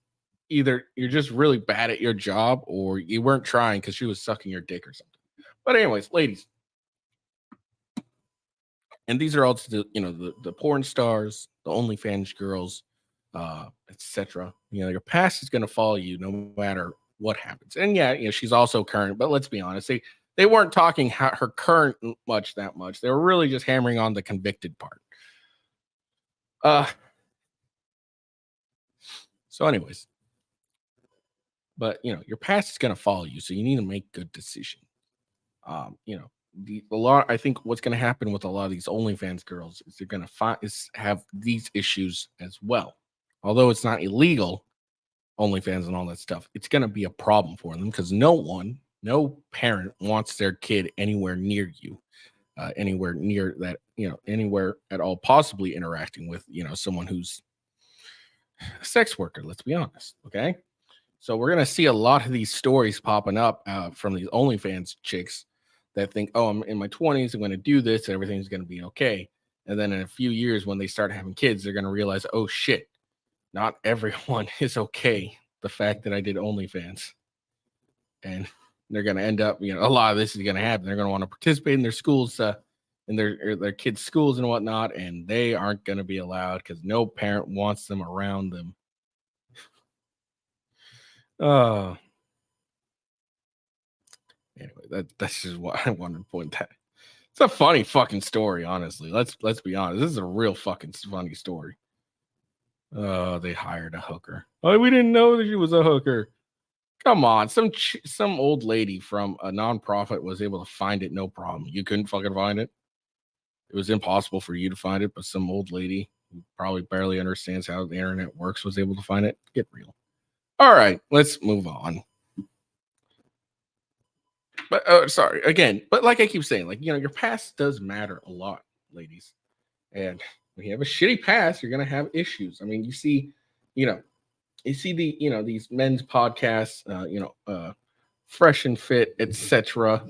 either you're just really bad at your job or you weren't trying because she was sucking your dick or something. But anyways, ladies. And these are all the porn stars, the OnlyFans girls, etc. Your past is going to follow you no matter what happens. And yeah, she's also current, but let's be honest. They weren't talking her current that much. They were really just hammering on the convicted part. So anyways, but your past is going to follow you, so you need to make good decisions. I think what's going to happen with a lot of these OnlyFans girls is they're going to have these issues as well. Although it's not illegal, OnlyFans and all that stuff, it's going to be a problem for them because no parent wants their kid anywhere near you, anywhere near that, anywhere at all, possibly interacting with, someone who's a sex worker. Let's be honest. Okay. So we're gonna see a lot of these stories popping up from these OnlyFans chicks that think, oh, I'm in my 20s, I'm gonna do this, and everything's gonna be okay. And then in a few years, when they start having kids, they're gonna realize, oh shit, not everyone is okay. The fact that I did OnlyFans, and they're gonna end up, a lot of this is gonna happen. They're gonna want to participate in their schools, in their kids' schools and whatnot, and they aren't gonna be allowed because no parent wants them around them. Oh, anyway, that's just what I wanted to point that. It's a funny fucking story, honestly. Let's be honest. This is a real fucking funny story. Oh, they hired a hooker. Oh, we didn't know that she was a hooker. Come on, some old lady from a nonprofit was able to find it, no problem. You couldn't fucking find it. It was impossible for you to find it, but some old lady who probably barely understands how the internet works was able to find it. Get real. All right, let's move on. But sorry again, but like I keep saying, like, your past does matter a lot, ladies. And when you have a shitty past, you're gonna have issues. I mean, you see the these men's podcasts, Fresh and Fit, etc.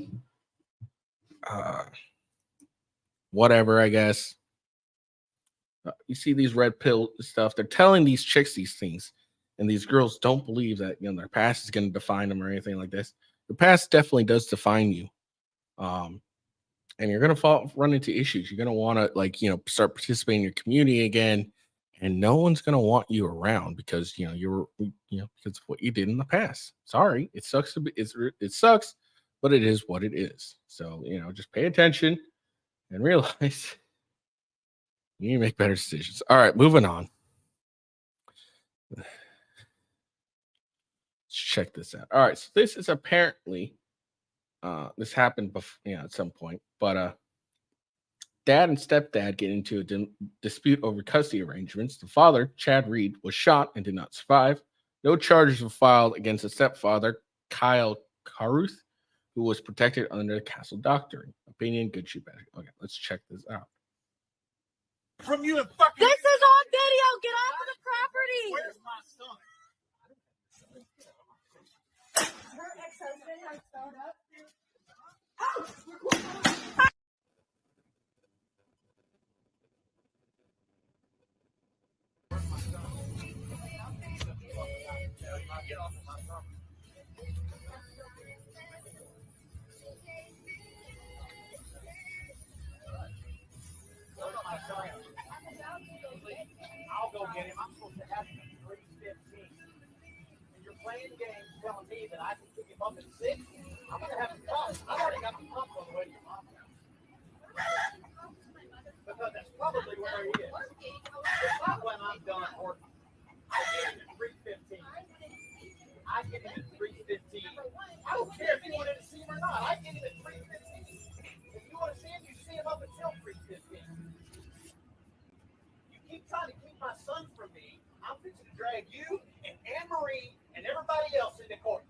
Whatever, I guess. You see these red pill stuff. They're telling these chicks these things, and these girls don't believe that their past is going to define them or anything like this. The past definitely does define you, and you're going to run into issues. You're going to want to start participating in your community again, and no one's going to want you around because you're because of what you did in the past. Sorry, it sucks it sucks, but it is what it is. So just pay attention and realize you need to make better decisions. All right, moving on. Let's check this out. All right, so this is apparently this happened before, at some point, but dad and stepdad get into a dispute over custody arrangements. The father, Chad Reed, was shot and did not survive. No charges were filed against the stepfather, Kyle Caruth, who was protected under the castle doctrine. Opinion, good, shoot, bad. Okay, let's check this out. From you and fucking. This is on video. Get off of the property. Where's my son? Her ex-husband has showed up. Oh! Get off of my property. I'll go get him. I'm supposed to have him at 3:15. And you're playing games telling me that I can pick him up at 6. I'm going to have him come. I've already got the pump on the way to your mom's house. Because that's probably where he is. It's not when I'm done working. I get him at 3:15. I get him at 3:15. I don't care if you wanted to see him or not. I get him at 3:15. If you want to see him, you see him up until 3:15. Keep trying to keep my son from me. I'm fixing to drag you and Anne-Marie and everybody else into court.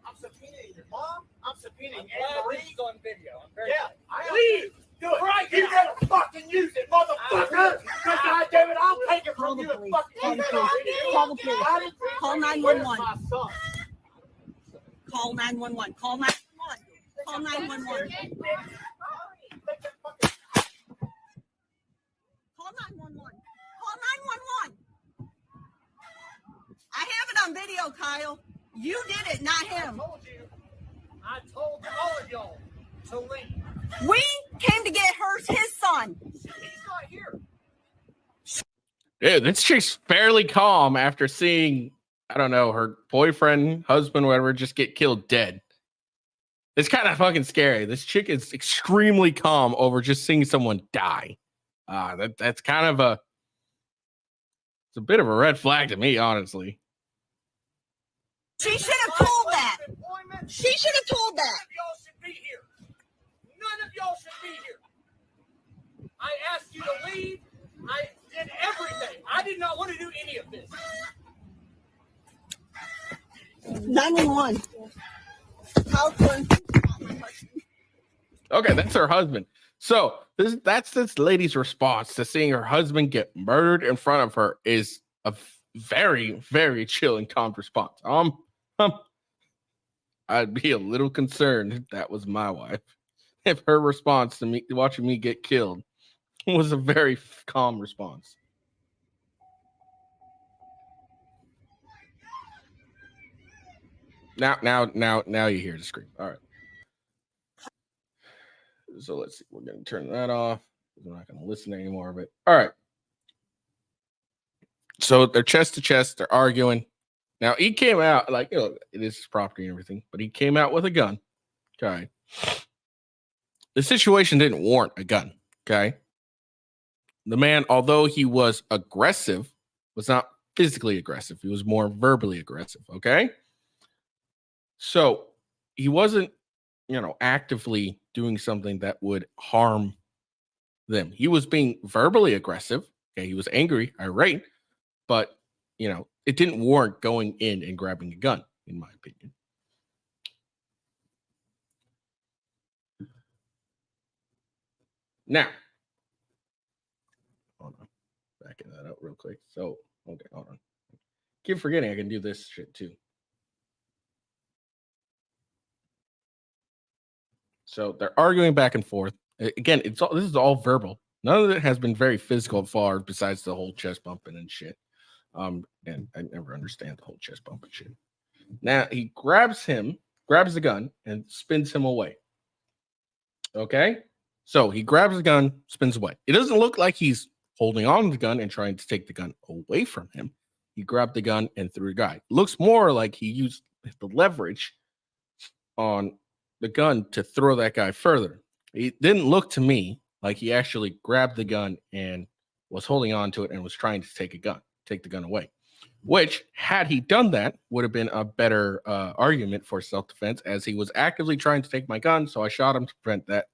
I'm subpoenaing your mom. I'm subpoenaing Anne-Marie. On video. Please do it. Right, you better fucking use it, motherfucker. Because I do it, I'll take it from you and fucking use it. Call the police. Call 911. Call 911. Call 911. Call 911. Call 911. Call 911. I have it on video, Kyle. You did it, not him. I told all of y'all to leave. We came to get his son. He's not here. Dude, this chick's fairly calm after seeing, I don't know, her boyfriend, husband, whatever, just get killed dead. It's kind of fucking scary. This chick is extremely calm over just seeing someone die. That's kind of it's a bit of a red flag to me, honestly. She should have told that. She should have told that. None of y'all should be here. None of y'all should be here. I asked you to leave. I did everything. I did not want to do any of this. 911. Okay, that's her husband. So that's this lady's response to seeing her husband get murdered in front of her is a very, very chill and calm response. I'd be a little concerned if that was my wife. If her response to me watching me get killed was a very calm response. Now you hear the scream. All right. So let's see. We're gonna turn that off. We're not gonna listen to any more of it. All right. So they're chest to chest. They're arguing. Now he came out like, you know, it is his property and everything, but he came out with a gun. Okay. The situation didn't warrant a gun. Okay. The man, although he was aggressive, was not physically aggressive. He was more verbally aggressive. Okay. So he wasn't, you know, actively doing something that would harm them. He was being verbally aggressive. Okay. He was angry, irate, but, you know, it didn't warrant going in and grabbing a gun, in my opinion. Now, hold on, backing that up real quick. So, okay, hold on. Keep forgetting I can do this shit too. So they're arguing back and forth. Again, this is all verbal. None of it has been very physical far, besides the whole chest bumping and shit. And I never understand the whole chest bumping shit. Now he grabs the gun, and spins him away. Okay, so he grabs the gun, spins away. It doesn't look like he's holding on to the gun and trying to take the gun away from him. He grabbed the gun and threw the guy. It looks more like he used the leverage on the gun to throw that guy further. It didn't look to me like he actually grabbed the gun and was holding on to it and was trying to take the gun away. Which, had he done that, would have been a better argument for self-defense, as he was actively trying to take my gun, so I shot him to prevent that.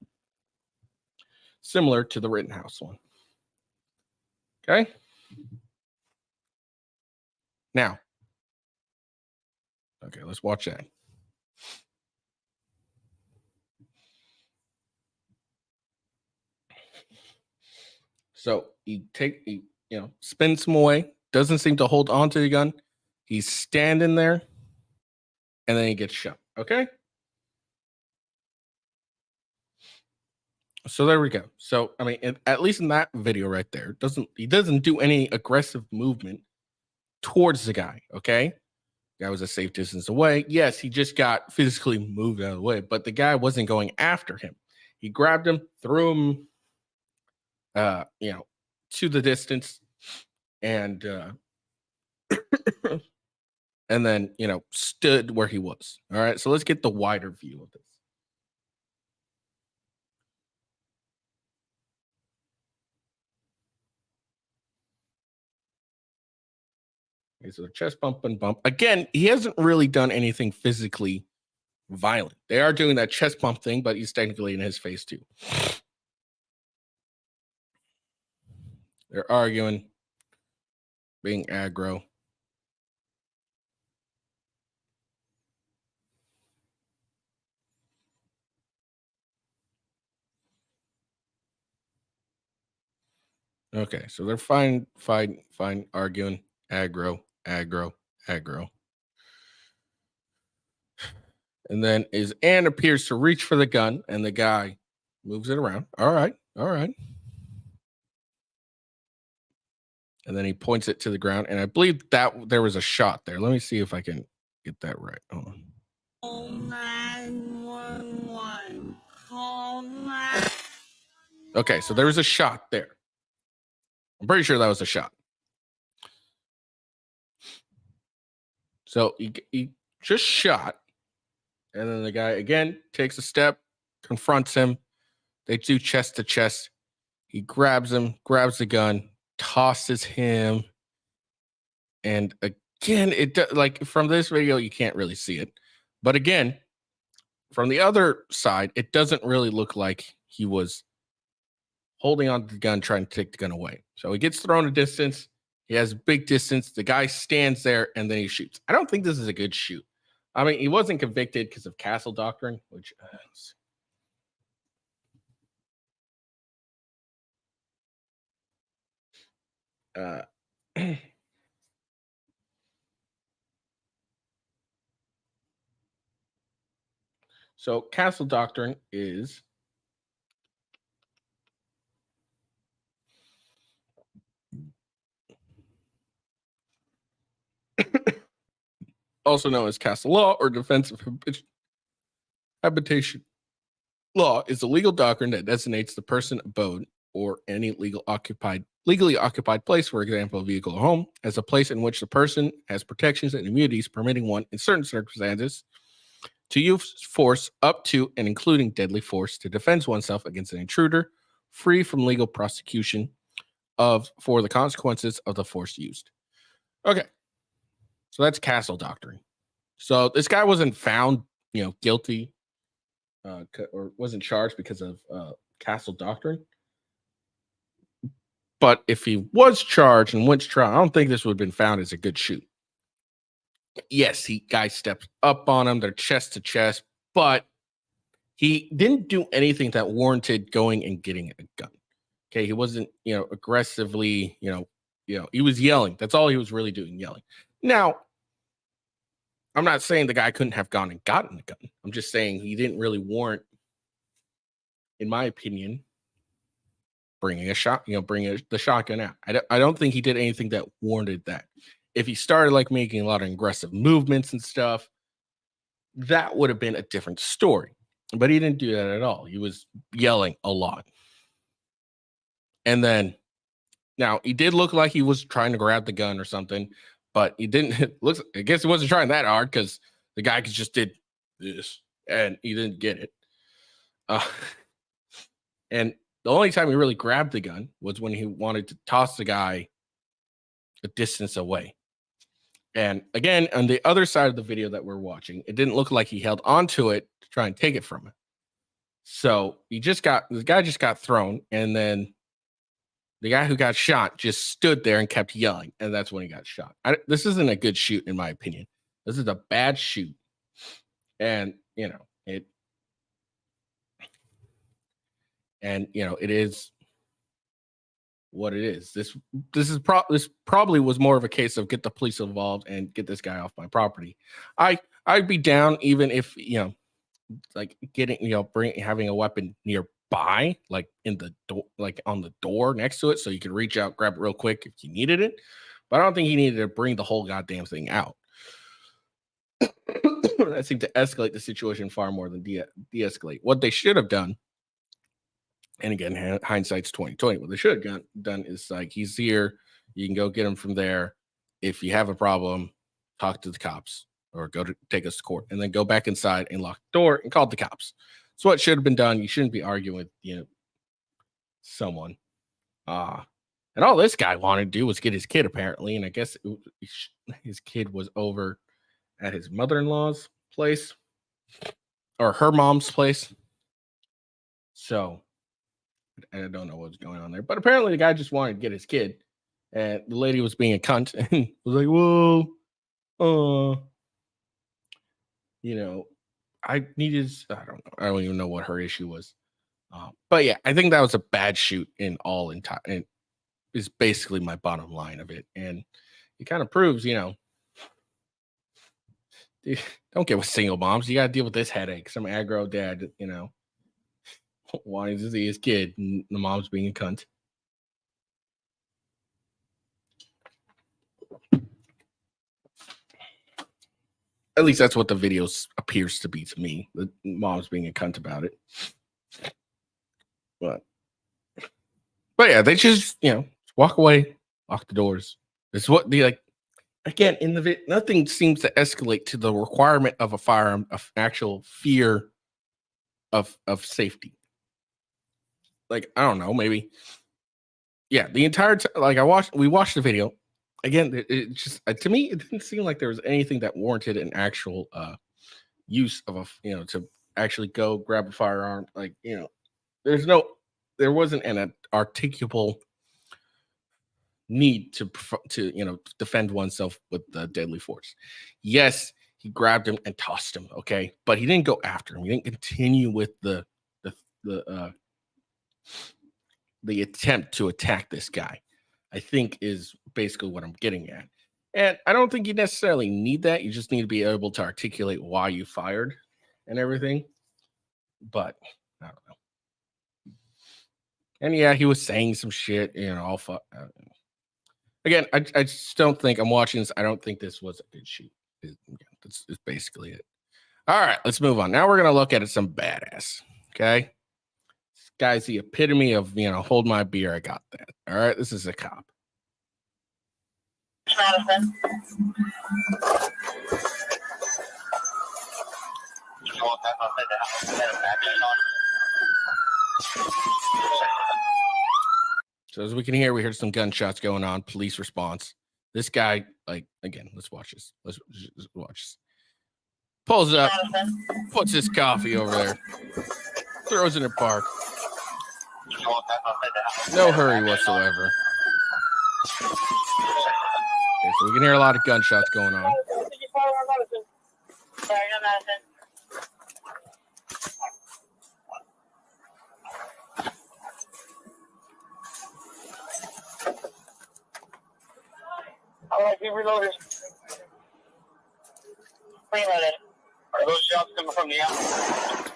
Similar to the Rittenhouse one. Okay? Now. Okay, let's watch that. So he spins him away, doesn't seem to hold on to the gun. He's standing there, and then he gets shot. Okay? So there we go. So I mean, at least in that video right there, he doesn't do any aggressive movement towards the guy. Okay, guy was a safe distance away. Yes, he just got physically moved out of the way, but the guy wasn't going after him. He grabbed him, threw him, to the distance, and and then stood where he was. All right, so let's get the wider view of this. Okay, so chest bump and bump. Again, he hasn't really done anything physically violent. They are doing that chest bump thing, but he's technically in his face too. They're arguing, being aggro. Okay, so they're fine, arguing, aggro. And then his aunt appears to reach for the gun, and the guy moves it around. All right. And then he points it to the ground, and I believe that there was a shot there. Let me see if I can get that right. Hold on. Call 911. Call 911. Okay, so there was a shot there. I'm pretty sure that was a shot. So he just shot, and then the guy again takes a step, confronts him. They do chest to chest. He grabs him, grabs the gun, tosses him, and again, like from this video, you can't really see it, but again, from the other side, it doesn't really look like he was holding on to the gun, trying to take the gun away. So he gets thrown a distance. He has big distance. The guy stands there, and then he shoots. I don't think this is a good shoot. I mean, he wasn't convicted because of castle doctrine, which So castle doctrine is also known as castle law or defensive habitation law, is a legal doctrine that designates the person, abode, or any legally occupied place, for example, a vehicle or home, as a place in which the person has protections and immunities permitting one, in certain circumstances, to use force up to and including deadly force to defend oneself against an intruder, free from legal prosecution for the consequences of the force used. Okay, so that's castle doctrine. So this guy wasn't found, guilty, or wasn't charged because of castle doctrine. But if he was charged and went to trial, I don't think this would have been found as a good shoot. Yes, guy stepped up on him, they're chest to chest, but he didn't do anything that warranted going and getting a gun. Okay, he wasn't, aggressively, he was yelling. That's all he was really doing, yelling. Now, I'm not saying the guy couldn't have gone and gotten a gun. I'm just saying he didn't really warrant, in my opinion, bringing a shot, bringing the shotgun out. I don't think he did anything that warranted that. If he started like making a lot of aggressive movements and stuff, that would have been a different story. But he didn't do that at all. He was yelling a lot. And then, now he did look like he was trying to grab the gun or something, but he didn't. I guess he wasn't trying that hard because the guy just did this and he didn't get it. And the only time he really grabbed the gun was when he wanted to toss the guy a distance away. And again, on the other side of the video that we're watching, it didn't look like he held onto it to try and take it from him. So the guy just got thrown, and then the guy who got shot just stood there and kept yelling, and that's when he got shot. This isn't a good shoot, in my opinion. This is a bad shoot, and it is what it is. This probably was more of a case of get the police involved and get this guy off my property. I'd be down even if like getting having a weapon nearby, like in the door, like on the door next to it, so you could reach out, grab it real quick if you needed it. But I don't think he needed to bring the whole goddamn thing out. That seemed to escalate the situation far more than de-escalate. What they should have done, and again, hindsight's 2020. What they should have done is like, he's here, you can go get him from there. If you have a problem, talk to the cops or go to take us to court, and then go back inside and lock the door and call the cops. That's what should have been done. You shouldn't be arguing with someone. And all this guy wanted to do was get his kid, apparently, and I guess his kid was over at his mother-in-law's place or her mom's place. So I don't know what's going on there, but apparently the guy just wanted to get his kid, and the lady was being a cunt and was like, "Whoa, I don't even know what her issue was." But yeah, I think that was a bad shoot in entire, and is basically my bottom line of it. And it kind of proves, dude, don't get with single moms. You got to deal with this headache. Some aggro dad, wanting to see his kid and the mom's being a cunt. At least that's what the video appears to be to me. The mom's being a cunt about it. But yeah, they just, walk away, lock the doors. It's what the again, in the nothing seems to escalate to the requirement of a firearm, of actual fear of safety. Like, I don't know, maybe. Yeah, the entire time, we watched the video. Again, it just, to me, it didn't seem like there was anything that warranted an actual use of to actually go grab a firearm. Like, there wasn't an articulable need to defend oneself with the deadly force. Yes, he grabbed him and tossed him, okay, but he didn't go after him. He didn't continue with the attempt to attack this guy, I think, is basically what I'm getting at. And I don't think you necessarily need that. You just need to be able to articulate why you fired and everything. but I don't know. And yeah, he was saying some shit, all again, I just don't think I'm watching this. I don't think this was a good shoot. That's basically it. All right, let's move on. Now we're going to look at some badass. Okay. This guy's the epitome of, hold my beer. I got that. All right. This is a cop. Madison. So as we can hear, we heard some gunshots going on, police response. This guy, again, let's watch this. Let's watch this. Pulls up, puts his coffee over there, throws it in the park. No hurry whatsoever. Okay, so we can hear a lot of gunshots going on. All right, be reloaded. Reloaded. Are those shots coming from the outside?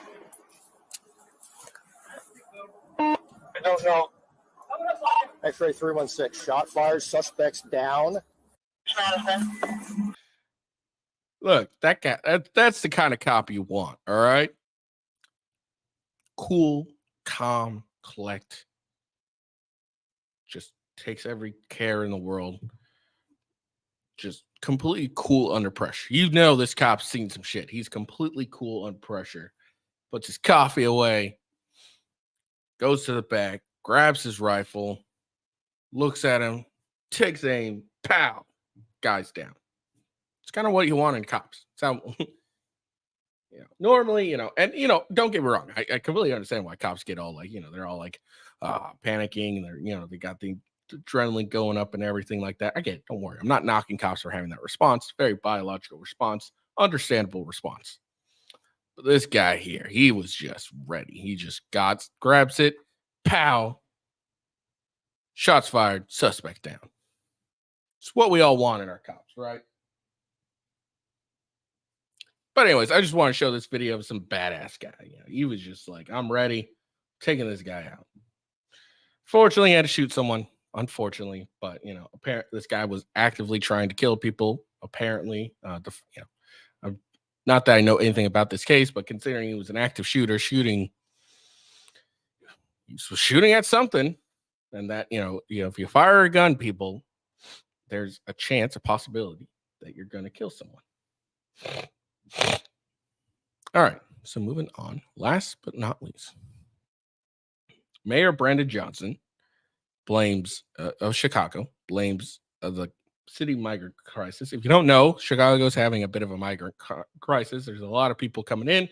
I don't know. X-ray 316. Shot fired. Suspects down. Madison. Look, that guy, that's the kind of cop you want, all right? Cool, calm, collect. Just takes every care in the world. Just completely cool under pressure. This cop's seen some shit. He's completely cool under pressure. Puts his coffee away. Goes to the back. Grabs his rifle. Looks at him. Takes aim. Pow. Guy's down. It's kind of what you want in cops. So, normally, and, don't get me wrong. I completely understand why cops get all they're all panicking. They're, they got the adrenaline going up and everything like that. I get it. Don't worry. I'm not knocking cops for having that response. Very biological response. Understandable response. But this guy here, he was just ready. He just grabs it. Pow. Shots fired. Suspect down. It's what we all want in our cops, right? But anyways, I just want to show this video of some badass guy. He was just like, I'm ready. Taking this guy out. Fortunately, he had to shoot someone. Unfortunately, but apparently this guy was actively trying to kill people. Apparently, not that I know anything about this case, but considering he was an active shooter, he was shooting at something, and that if you fire a gun, people, there's a chance, a possibility that you're going to kill someone. All right, so moving on. Last but not least, Mayor Brandon Johnson of Chicago blames the city migrant crisis. If you don't know, Chicago's having a bit of a migrant crisis. There's a lot of people coming in.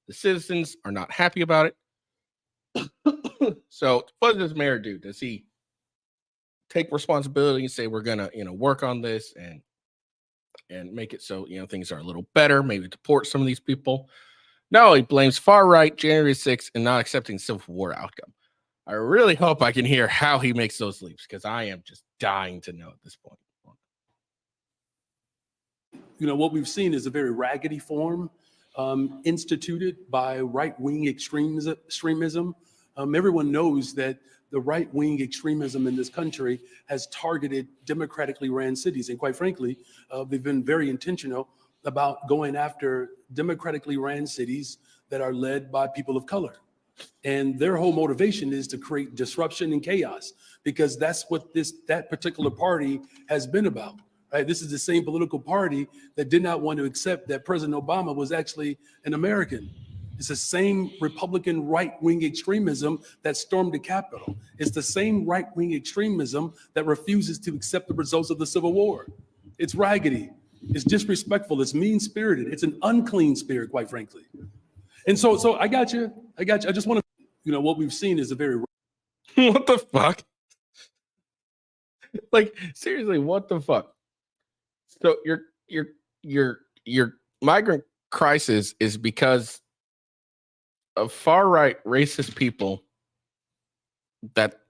The citizens are not happy about it. So what does mayor do? Does he take responsibility and say we're gonna work on this and make it so things are a little better, maybe deport some of these people? No, he blames far right January 6th and not accepting Civil War outcome. I really hope I can hear how he makes those leaps, because I am just dying to know at this point. What we've seen is a very raggedy form instituted by right-wing extremism. Everyone knows that the right-wing extremism in this country has targeted democratically ran cities. And quite frankly, they've been very intentional about going after democratically ran cities that are led by people of color. And their whole motivation is to create disruption and chaos, because that's what that particular party has been about. Right? This is the same political party that did not want to accept that President Obama was actually an American. It's the same Republican right-wing extremism that stormed the Capitol. It's the same right-wing extremism that refuses to accept the results of the Civil War. It's raggedy. It's disrespectful. It's mean-spirited. It's an unclean spirit, quite frankly. And so I got you. I just want to, what we've seen is a very what the fuck? Seriously, what the fuck? So your migrant crisis is because of far right racist people that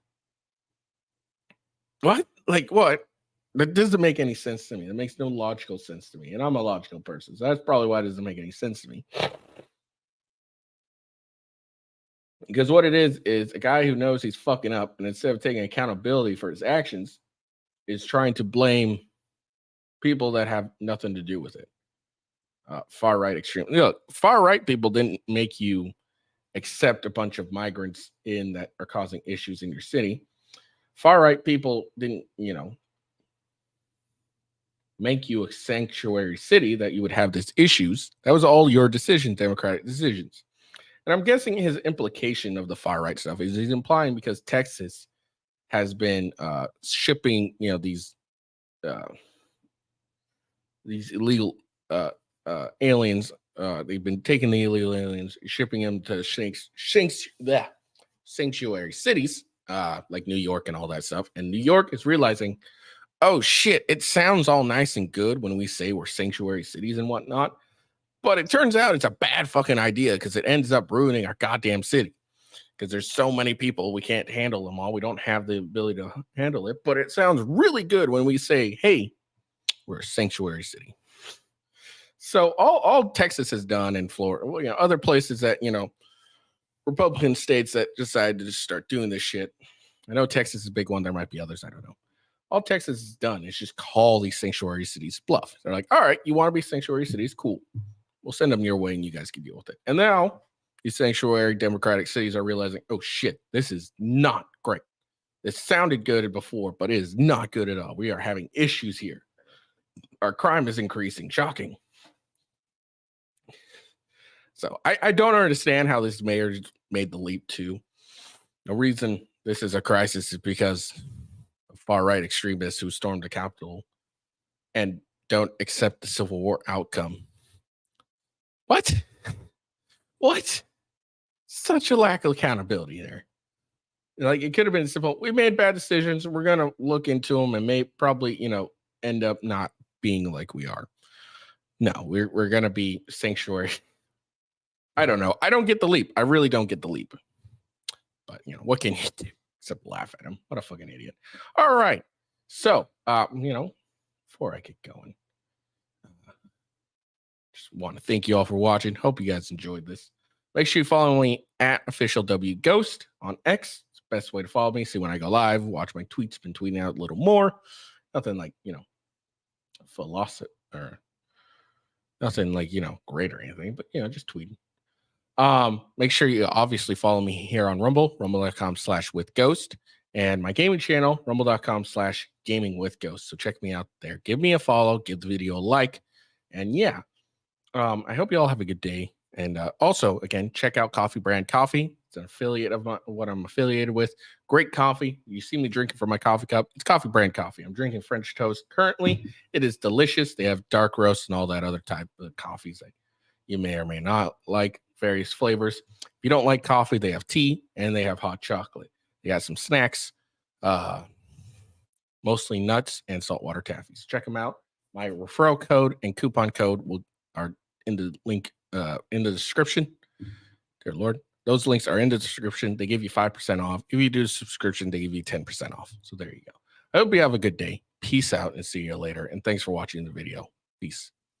what? What? That doesn't make any sense to me. It makes no logical sense to me. And I'm a logical person. So that's probably why it doesn't make any sense to me. Because what it is a guy who knows he's fucking up, and instead of taking accountability for his actions, is trying to blame people that have nothing to do with it. Far right extreme. Look, far right people didn't make you accept a bunch of migrants in that are causing issues in your city. Far right people didn't, make you a sanctuary city that you would have these issues. That was all your decisions, Democratic decisions. And I'm guessing his implication of the far right stuff is he's implying because Texas has been shipping, these illegal aliens. They've been taking the illegal aliens, shipping them to sanctuary cities like New York and all that stuff. And New York is realizing, oh shit, it sounds all nice and good when we say we're sanctuary cities and whatnot. But it turns out it's a bad fucking idea because it ends up ruining our goddamn city. Because there's so many people, we can't handle them all. We don't have the ability to handle it. But it sounds really good when we say, hey, we're a sanctuary city. So all Texas has done in Florida, other places that, Republican states that decided to just start doing this shit. I know Texas is a big one. There might be others. I don't know. All Texas has done is just call these sanctuary cities bluff. They're like, all right, you want to be sanctuary cities? Cool. We'll send them your way and you guys can deal with it. And now these sanctuary democratic cities are realizing, oh shit, this is not great. It sounded good before, but it is not good at all. We are having issues here. Our crime is increasing. Shocking. So I don't understand how this mayor made the leap to. The reason this is a crisis is because of far-right extremists who stormed the Capitol and don't accept the Civil War outcome. What? Such a lack of accountability there. Like, it could have been simple. We made bad decisions. We're going to look into them and may probably, end up not being like we are. No, we're going to be sanctuary. I don't know. I don't get the leap. I really don't get the leap. But, what can you do except laugh at him? What a fucking idiot. All right. So, before I get going, just want to thank you all for watching. Hope you guys enjoyed this. Make sure you follow me at official W Ghost on X. It's the best way to follow me. See when I go live. Watch my tweets. Been tweeting out a little more. Nothing like, philosophy or nothing like, great or anything, but, just tweeting. Make sure you obviously follow me here on Rumble, rumble.com/withghost, and my gaming channel, rumble.com/gamingwithghost. So check me out there. Give me a follow, give the video a like, and yeah. I hope you all have a good day. And also, again, check out Coffee Brand Coffee. It's an affiliate of what I'm affiliated with. Great coffee. You see me drinking from my coffee cup. It's Coffee Brand Coffee. I'm drinking French toast currently. It is delicious. They have dark roast and all that other type of coffees that you may or may not like. Various flavors. If you don't like coffee, they have tea and they have hot chocolate. They got some snacks, mostly nuts and saltwater taffies. Check them out. My referral code and coupon code are in the link in the description. Dear Lord, those links are in the description. They give you 5% off. If you do a subscription, they give you 10% off. So there you go. I hope you have a good day. Peace out and see you later. And thanks for watching the video. Peace.